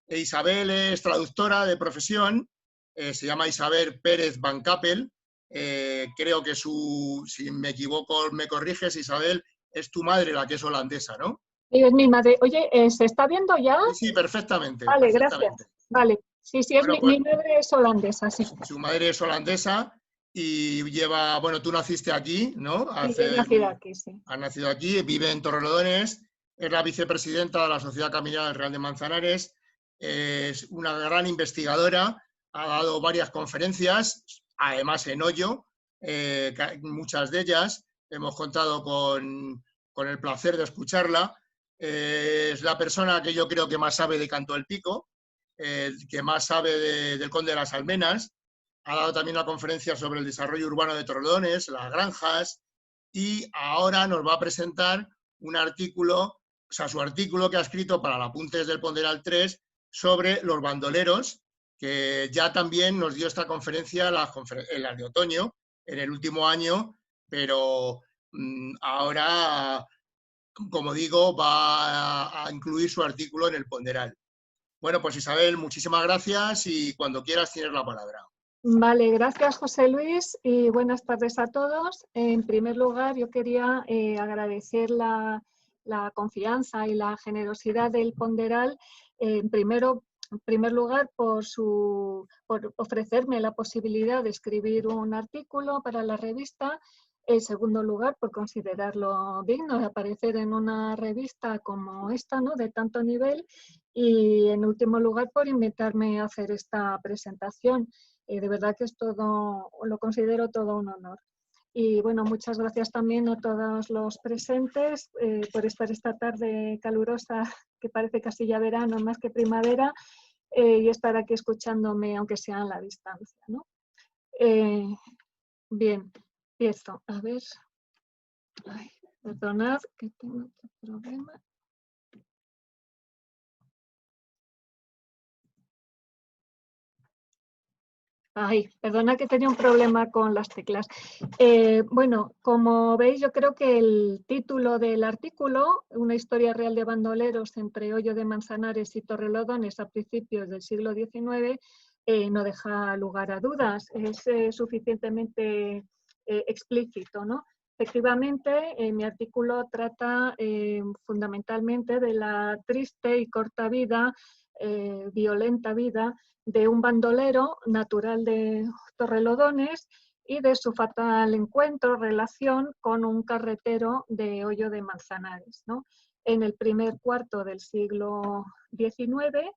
Isabel es traductora de profesión, se llama Isabel Pérez Van Kappel. Creo que si me equivoco me corriges, Isabel, es tu madre la que es holandesa, ¿no? Sí, es mi madre. Oye, ¿se está viendo ya? Sí, perfectamente. Vale, perfectamente. Gracias. Vale, sí, Bueno, pues, mi madre es holandesa, sí. Su madre es holandesa y lleva, bueno, tú naciste aquí, ¿no? Sí, he nacido aquí, sí. Has nacido aquí, vive en Torrelodones, es la vicepresidenta de la Sociedad Caminera del Real de Manzanares, es una gran investigadora, ha dado varias conferencias, además en Hoyo, muchas de ellas, hemos contado con el placer de escucharla. Es la persona que yo creo que más sabe de Canto del Pico, que más sabe del Conde de las Almenas. Ha dado también una conferencia sobre el desarrollo urbano de Torrelodones, las granjas, y ahora nos va a presentar un artículo, su artículo que ha escrito para el Apuntes del Ponderal 3 sobre los bandoleros, que ya también nos dio esta conferencia en las de otoño, en el último año, pero ahora como digo, va a incluir su artículo en el Ponderal. Bueno, pues Isabel, muchísimas gracias y cuando quieras tienes la palabra. Vale, gracias José Luis y buenas tardes a todos. En primer lugar, yo quería agradecer la confianza y la generosidad del Ponderal, en primer lugar por ofrecerme la posibilidad de escribir un artículo para la revista. En segundo lugar, por considerarlo digno de aparecer en una revista como esta, ¿no?, de tanto nivel. Y en último lugar, por invitarme a hacer esta presentación. De verdad que es todo, lo considero todo un honor. Y bueno, muchas gracias también a todos los presentes por estar esta tarde calurosa, que parece casi ya verano más que primavera, y estar aquí escuchándome, aunque sea a la distancia, ¿no? Bien, empiezo. A ver. Ay, perdonad que tengo otro problema. Ay, perdona que tenía un problema con las teclas. Bueno, como veis, yo creo que el título del artículo, Una historia real de bandoleros entre Hoyo de Manzanares y Torrelodones a principios del siglo XIX, no deja lugar a dudas, es suficientemente explícito, ¿no? Efectivamente, mi artículo trata fundamentalmente de la triste y corta vida, violenta vida, de un bandolero natural de Torrelodones y de su fatal encuentro, relación con un carretero de Hoyo de Manzanares, ¿no?, en el primer cuarto del siglo XIX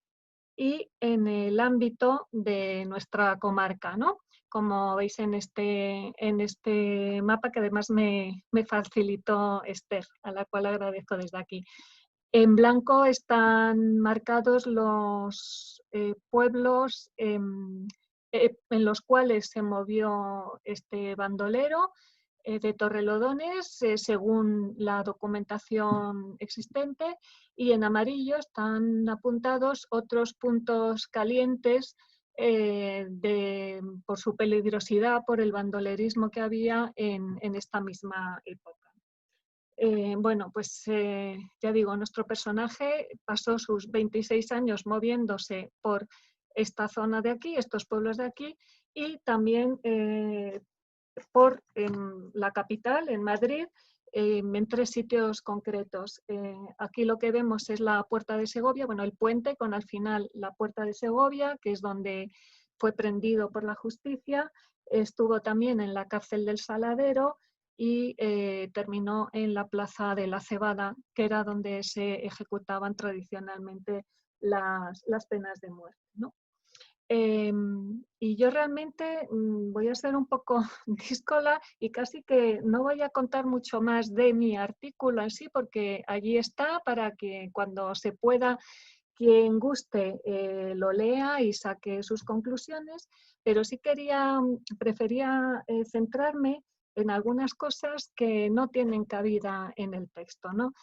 y en el ámbito de nuestra comarca, ¿no?, como veis en este mapa que además me facilitó Esther, a la cual agradezco desde aquí. En blanco están marcados los pueblos en los cuales se movió este bandolero de Torrelodones, según la documentación existente, y en amarillo están apuntados otros puntos calientes por su peligrosidad, por el bandolerismo que había en esta misma época. Bueno, pues ya digo, nuestro personaje pasó sus 26 años moviéndose por esta zona de aquí, estos pueblos de aquí, y también por la capital, en Madrid, en 3 sitios concretos. Aquí lo que vemos es la Puerta de Segovia, bueno, el puente con al final la Puerta de Segovia, que es donde fue prendido por la justicia. Estuvo también en la cárcel del Saladero y terminó en la Plaza de la Cebada, que era donde se ejecutaban tradicionalmente las penas de muerte, ¿no? Y yo realmente voy a ser un poco díscola y casi que no voy a contar mucho más de mi artículo en sí, porque allí está para que cuando se pueda, quien guste lo lea y saque sus conclusiones, pero sí prefería centrarme en algunas cosas que no tienen cabida en el texto, ¿no?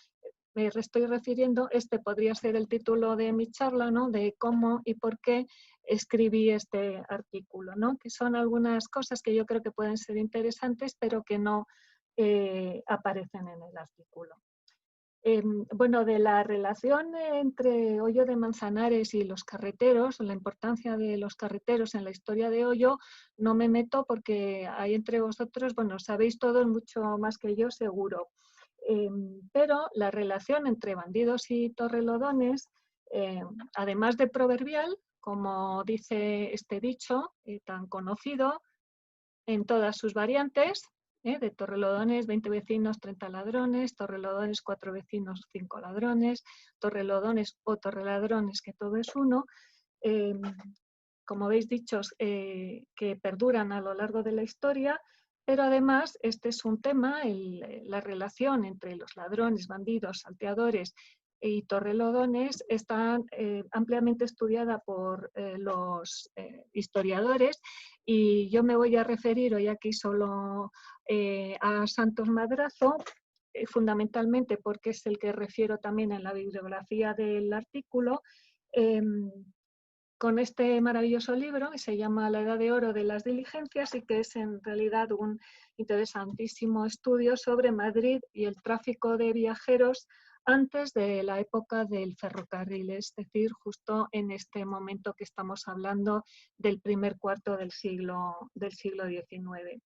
Me estoy refiriendo, este podría ser el título de mi charla, ¿no?, de cómo y por qué escribí este artículo, ¿no?, que son algunas cosas que yo creo que pueden ser interesantes, pero que no aparecen en el artículo. Bueno, de la relación entre Hoyo de Manzanares y los carreteros, la importancia de los carreteros en la historia de Hoyo, no me meto porque hay entre vosotros, bueno, sabéis todos mucho más que yo, seguro. Pero la relación entre bandidos y Torrelodones, además de proverbial, como dice este dicho tan conocido en todas sus variantes, de Torrelodones, 20 vecinos, 30 ladrones, Torrelodones, 4 vecinos, 5 ladrones, Torrelodones o Torreladrones, que todo es uno, como veis, dichos que perduran a lo largo de la historia, pero además este es un tema, la relación entre los ladrones, bandidos, salteadores y Torrelodones está ampliamente estudiada por los historiadores, y yo me voy a referir hoy aquí solo a Santos Madrazo, fundamentalmente porque es el que refiero también en la bibliografía del artículo. con este maravilloso libro que se llama La Edad de Oro de las Diligencias y que es en realidad un interesantísimo estudio sobre Madrid y el tráfico de viajeros antes de la época del ferrocarril, es decir, justo en este momento que estamos hablando del primer cuarto del siglo XIX.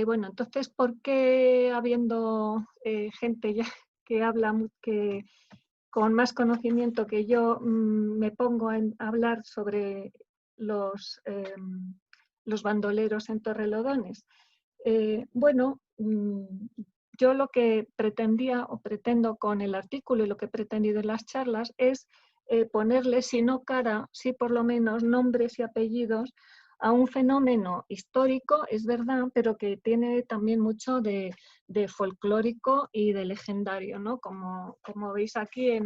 Bueno, entonces, ¿por qué habiendo gente ya que habla con más conocimiento que yo me pongo a hablar sobre los bandoleros en Torrelodones? Bueno, yo lo que pretendía o pretendo con el artículo y lo que he pretendido en las charlas es ponerle, si no cara, sí por lo menos nombres y apellidos a un fenómeno histórico, es verdad, pero que tiene también mucho de folclórico y de legendario, ¿no? Como veis aquí,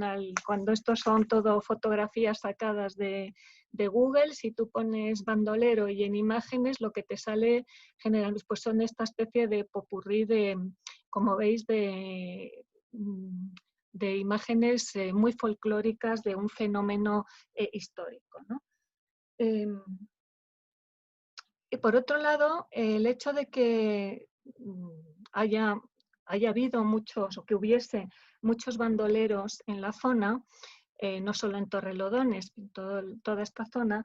cuando estos son todo fotografías sacadas de Google, si tú pones bandolero y en imágenes lo que te sale generalmente pues son esta especie de popurrí de, como veis, de imágenes muy folclóricas de un fenómeno histórico, ¿no? Y por otro lado, el hecho de que haya habido muchos, o que hubiese muchos bandoleros en la zona, no solo en Torrelodones, en toda esta zona,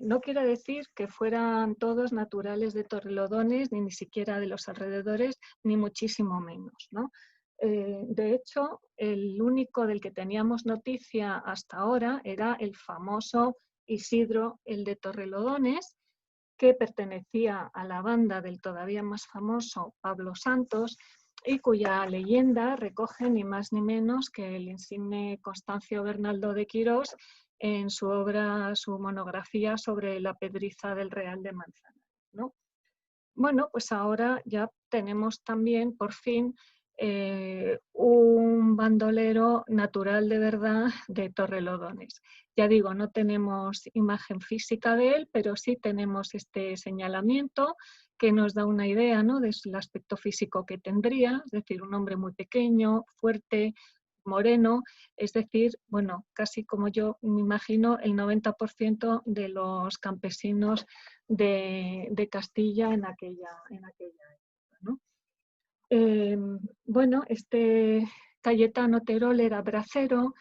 no quiere decir que fueran todos naturales de Torrelodones, ni siquiera de los alrededores, ni muchísimo menos, ¿no? De hecho, el único del que teníamos noticia hasta ahora era el famoso Isidro, el de Torrelodones, que pertenecía a la banda del todavía más famoso Pablo Santos y cuya leyenda recoge ni más ni menos que el insigne Constancio Bernaldo de Quirós en su obra, su monografía sobre la pedriza del Real de Manzanares, ¿no? Bueno, pues ahora ya tenemos también, por fin, un bandolero natural de verdad de Torrelodones. Ya digo, no tenemos imagen física de él, pero sí tenemos este señalamiento que nos da una idea, ¿no?, del aspecto físico que tendría, es decir, un hombre muy pequeño, fuerte, moreno, es decir, bueno, casi como yo me imagino el 90% de los campesinos de Castilla en aquella época, ¿no? Bueno, este Cayetano Terol era bracero,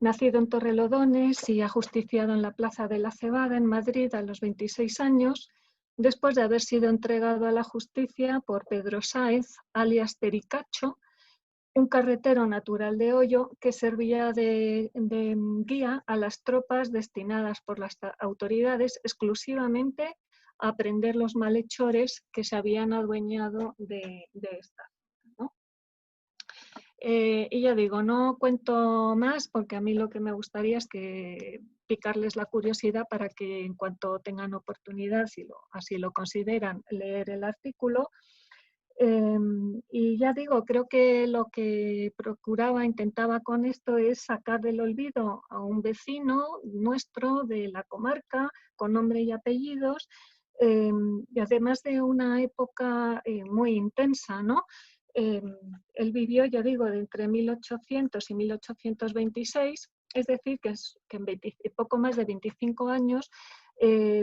nacido en Torrelodones y ajusticiado en la Plaza de la Cebada en Madrid a los 26 años, después de haber sido entregado a la justicia por Pedro Sáez, alias Pericacho, un carretero natural de Hoyo que servía de guía a las tropas destinadas por las autoridades exclusivamente a prender los malhechores que se habían adueñado de esta, ¿no? Y ya digo, no cuento más porque a mí lo que me gustaría es que picarles la curiosidad para que en cuanto tengan oportunidad, si así lo consideran, leer el artículo. Y ya digo, creo que lo que intentaba con esto es sacar del olvido a un vecino nuestro de la comarca con nombre y apellidos, y además de una época muy intensa, ¿no? Él vivió, ya digo, de entre 1800 y 1826, es decir, que en poco más de 25 años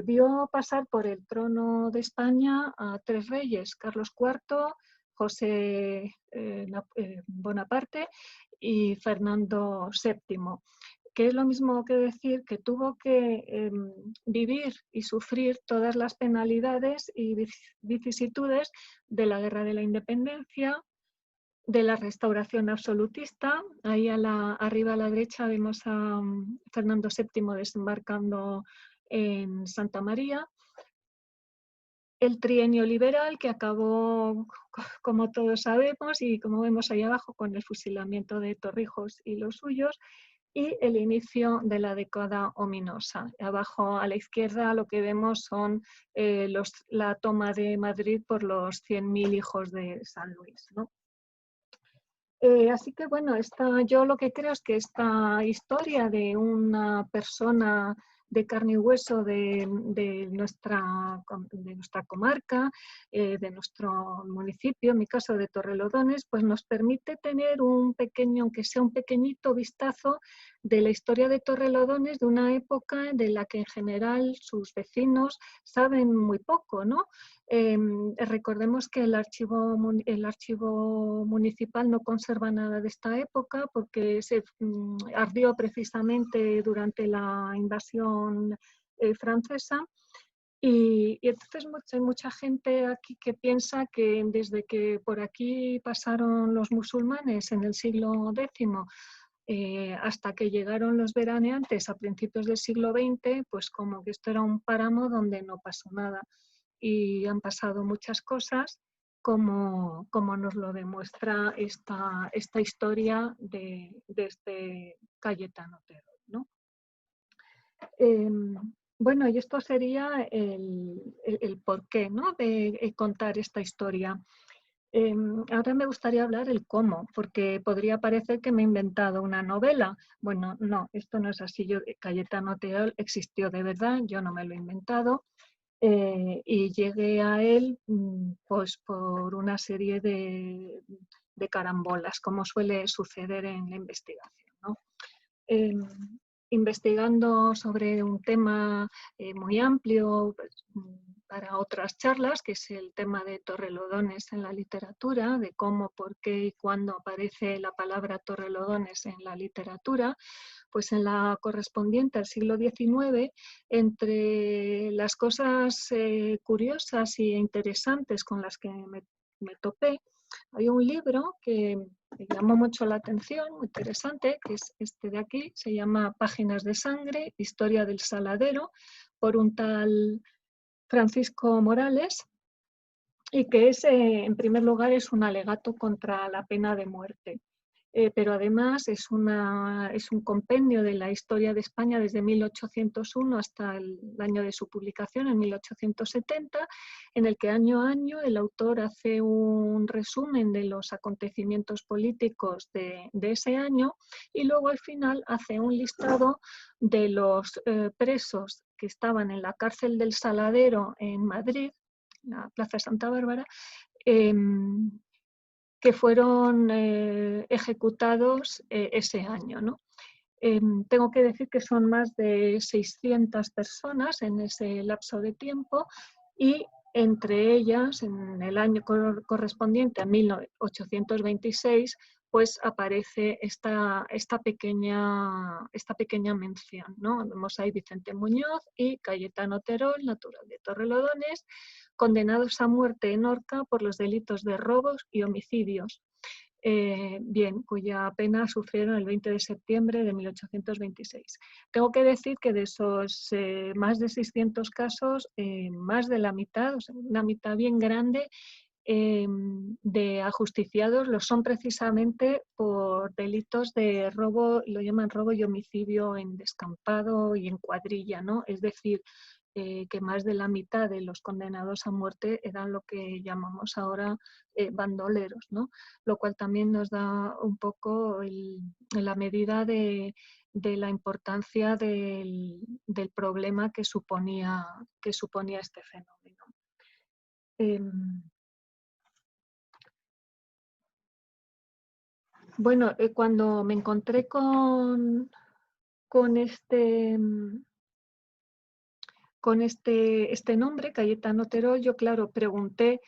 vio pasar por el trono de España a tres reyes, Carlos IV, José Bonaparte y Fernando VII, que es lo mismo que decir que tuvo que vivir y sufrir todas las penalidades y vicisitudes de la Guerra de la Independencia, de la Restauración absolutista. Ahí arriba a la derecha vemos a Fernando VII desembarcando en Santa María. El trienio liberal, que acabó, como todos sabemos, y como vemos ahí abajo, con el fusilamiento de Torrijos y los suyos, y el inicio de la década ominosa. Abajo a la izquierda lo que vemos son la toma de Madrid por los 100.000 hijos de San Luis, ¿no? Así que bueno, yo lo que creo es que esta historia de una persona de carne y hueso de nuestra comarca, de nuestro municipio, en mi caso de Torrelodones, pues nos permite tener un pequeño, aunque sea un pequeñito vistazo de la historia de Torrelodones, de una época de la que en general sus vecinos saben muy poco, ¿no? Recordemos que el archivo municipal no conserva nada de esta época porque se ardió precisamente durante la invasión francesa. Y entonces hay mucha gente aquí que piensa que desde que por aquí pasaron los musulmanes en el siglo X hasta que llegaron los veraneantes a principios del siglo XX, pues como que esto era un páramo donde no pasó nada. Y han pasado muchas cosas como nos lo demuestra esta historia de este Cayetano Terol, ¿no? Bueno, y esto sería el porqué, ¿no? de contar esta historia. Ahora me gustaría hablar el cómo, porque podría parecer que me he inventado una novela. Bueno, no, esto no es así. Cayetano Terol existió de verdad, yo no me lo he inventado. Y llegué a él pues por una serie de carambolas, como suele suceder en la investigación, ¿no? Investigando sobre un tema muy amplio pues, para otras charlas, que es el tema de Torrelodones en la literatura, de cómo, por qué y cuándo aparece la palabra Torrelodones en la literatura, pues en la correspondiente al siglo XIX, entre las cosas curiosas e interesantes con las que me topé, hay un libro que me llamó mucho la atención, muy interesante, que es este de aquí, se llama Páginas de sangre, Historia del Saladero, por un tal Francisco Morales, y que es, en primer lugar, es un alegato contra la pena de muerte. Pero además es un compendio de la historia de España desde 1801 hasta el año de su publicación, en 1870, en el que año a año el autor hace un resumen de los acontecimientos políticos de ese año y luego al final hace un listado de los presos que estaban en la cárcel del Saladero en Madrid, la Plaza Santa Bárbara, que fueron ejecutados ese año, ¿no? Tengo que decir que son más de 600 personas en ese lapso de tiempo y entre ellas, en el año correspondiente a 1826, pues aparece esta pequeña mención, ¿no? Vemos ahí Vicente Muñoz y Cayetano Terol, natural de Torrelodones, condenados a muerte en horca por los delitos de robos y homicidios. Cuya pena sufrieron el 20 de septiembre de 1826. Tengo que decir que de esos más de 600 casos, más de la mitad, o sea, una mitad bien grande, de ajusticiados lo son precisamente por delitos de robo, lo llaman robo y homicidio en descampado y en cuadrilla, ¿no? Es decir, que más de la mitad de los condenados a muerte eran lo que llamamos ahora bandoleros, ¿no? Lo cual también nos da un poco la medida de la importancia del problema que suponía este fenómeno. Bueno, cuando me encontré con este nombre, Cayetano Terol, yo claro, pregunté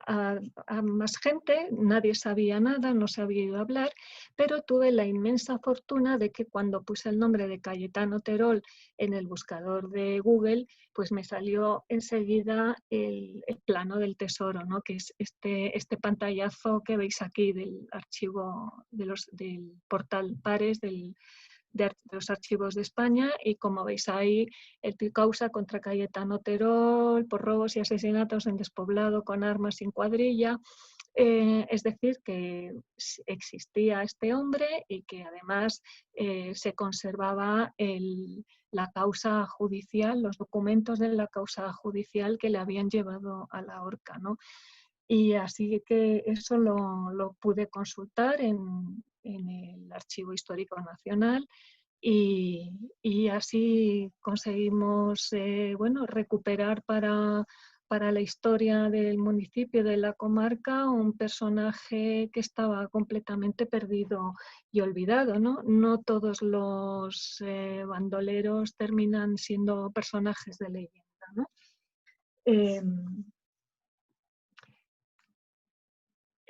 a más gente, nadie sabía nada, no se había ido a hablar, pero tuve la inmensa fortuna de que cuando puse el nombre de Cayetano Terol en el buscador de Google, pues me salió enseguida el plano del tesoro, ¿no? Que es este pantallazo que veis aquí del archivo del portal Pares de los archivos de España, y como veis ahí, el causa contra Cayetano Terol por robos y asesinatos en despoblado con armas y en cuadrilla. Es decir, que existía este hombre y que además se conservaba la causa judicial, los documentos de la causa judicial que le habían llevado a la horca, ¿no? Y así que eso lo pude consultar en el Archivo Histórico Nacional y así conseguimos recuperar para para la historia del municipio, de la comarca, un personaje que estaba completamente perdido y olvidado, ¿no? No todos los bandoleros terminan siendo personajes de leyenda, ¿no?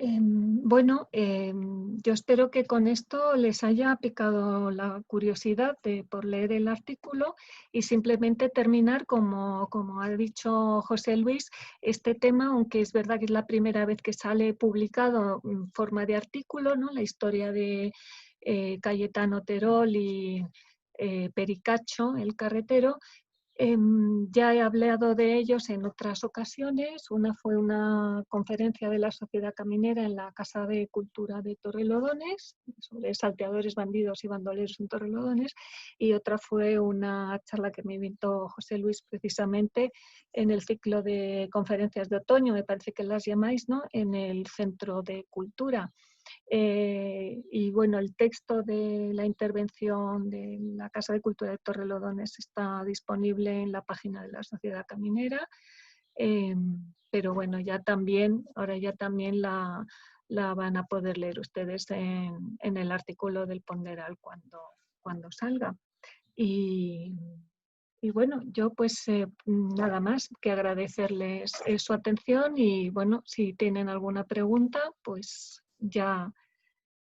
Bueno, yo espero que con esto les haya picado la curiosidad por leer el artículo y simplemente terminar, como ha dicho José Luis, este tema, aunque es verdad que es la primera vez que sale publicado en forma de artículo, ¿no? La historia de Cayetano Terol y Pericacho, el carretero. Ya he hablado de ellos en otras ocasiones. Una fue una conferencia de la Sociedad Caminera en la Casa de Cultura de Torrelodones, sobre salteadores, bandidos y bandoleros en Torrelodones, y otra fue una charla que me invitó José Luis precisamente en el ciclo de conferencias de otoño, me parece que las llamáis, ¿no?, en el Centro de Cultura. Y bueno, el texto de la intervención de la Casa de Cultura de Torrelodones está disponible en la página de la Sociedad Caminera, pero bueno, ahora ya también la van a poder leer ustedes en el artículo del Ponderal cuando salga. Y bueno, yo pues nada más que agradecerles su atención y bueno, si tienen alguna pregunta, pues ya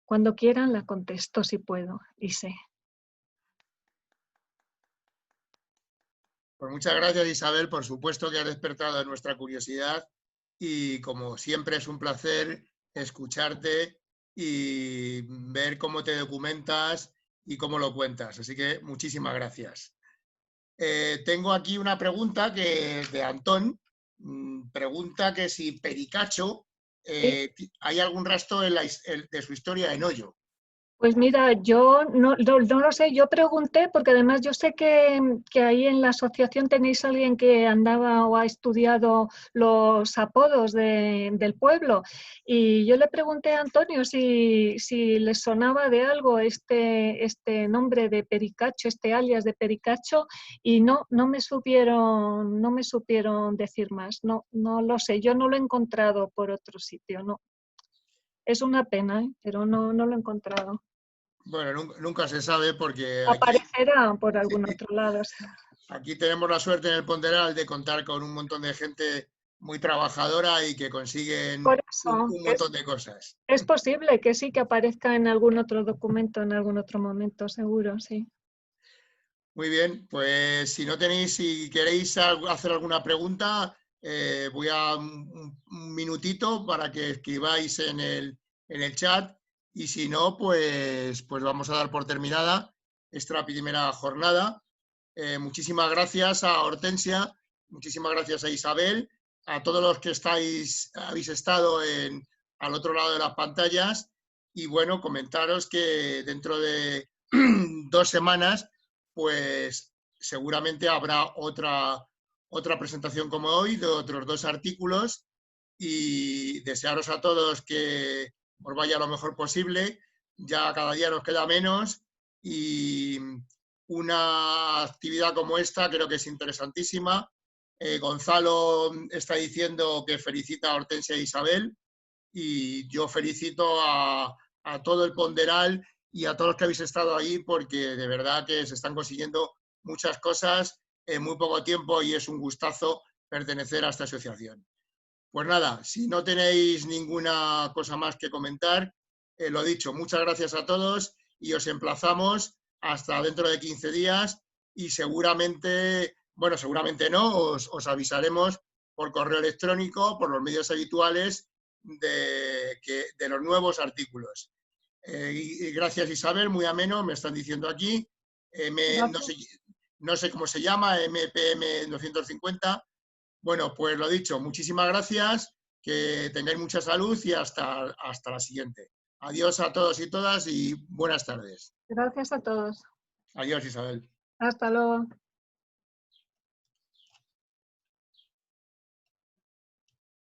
cuando quieran la contesto si puedo y sé. Pues muchas gracias, Isabel. Por supuesto que has despertado nuestra curiosidad y como siempre es un placer escucharte y ver cómo te documentas y cómo lo cuentas. Así que muchísimas gracias. Tengo aquí una pregunta de Antón. Pregunta que si Pericacho, ¿hay algún rastro de su historia en Ollo? Pues mira, yo no lo sé, yo pregunté porque además yo sé que ahí en la asociación tenéis a alguien que andaba o ha estudiado los apodos del pueblo y yo le pregunté a Antonio si les sonaba de algo este nombre de Pericacho, este alias de Pericacho y no me supieron decir más, no lo sé, yo no lo he encontrado por otro sitio, no. Es una pena, pero no lo he encontrado. Bueno, nunca se sabe porque aparecerá por algún otro lado. Aquí tenemos la suerte en el Ponderal de contar con un montón de gente muy trabajadora y que consiguen por eso, un montón de cosas. Es posible que sí, que aparezca en algún otro documento, en algún otro momento, seguro, sí. Muy bien, pues si queréis hacer alguna pregunta, voy a un minutito para que escribáis en el chat y si no, pues vamos a dar por terminada esta primera jornada. Muchísimas gracias a Hortensia, muchísimas gracias a Isabel, a todos los que habéis estado al otro lado de las pantallas y bueno, comentaros que dentro de 2 semanas pues seguramente habrá otra presentación como hoy de otros 2 artículos y desearos a todos que os vaya lo mejor posible, ya cada día nos queda menos y una actividad como esta creo que es interesantísima. Gonzalo está diciendo que felicita a Hortensia e Isabel y yo felicito a todo el Ponderal y a todos los que habéis estado ahí porque de verdad que se están consiguiendo muchas cosas en muy poco tiempo y es un gustazo pertenecer a esta asociación. Pues nada, si no tenéis ninguna cosa más que comentar, lo dicho, muchas gracias a todos y os emplazamos hasta dentro de 15 días y seguramente no, os avisaremos por correo electrónico, por los medios habituales de los nuevos artículos. Y gracias Isabel, muy ameno, me están diciendo aquí, no sé cómo se llama, MPM 250. Bueno, pues lo dicho, muchísimas gracias, que tengáis mucha salud y hasta la siguiente. Adiós a todos y todas y buenas tardes. Gracias a todos. Adiós Isabel. Hasta luego.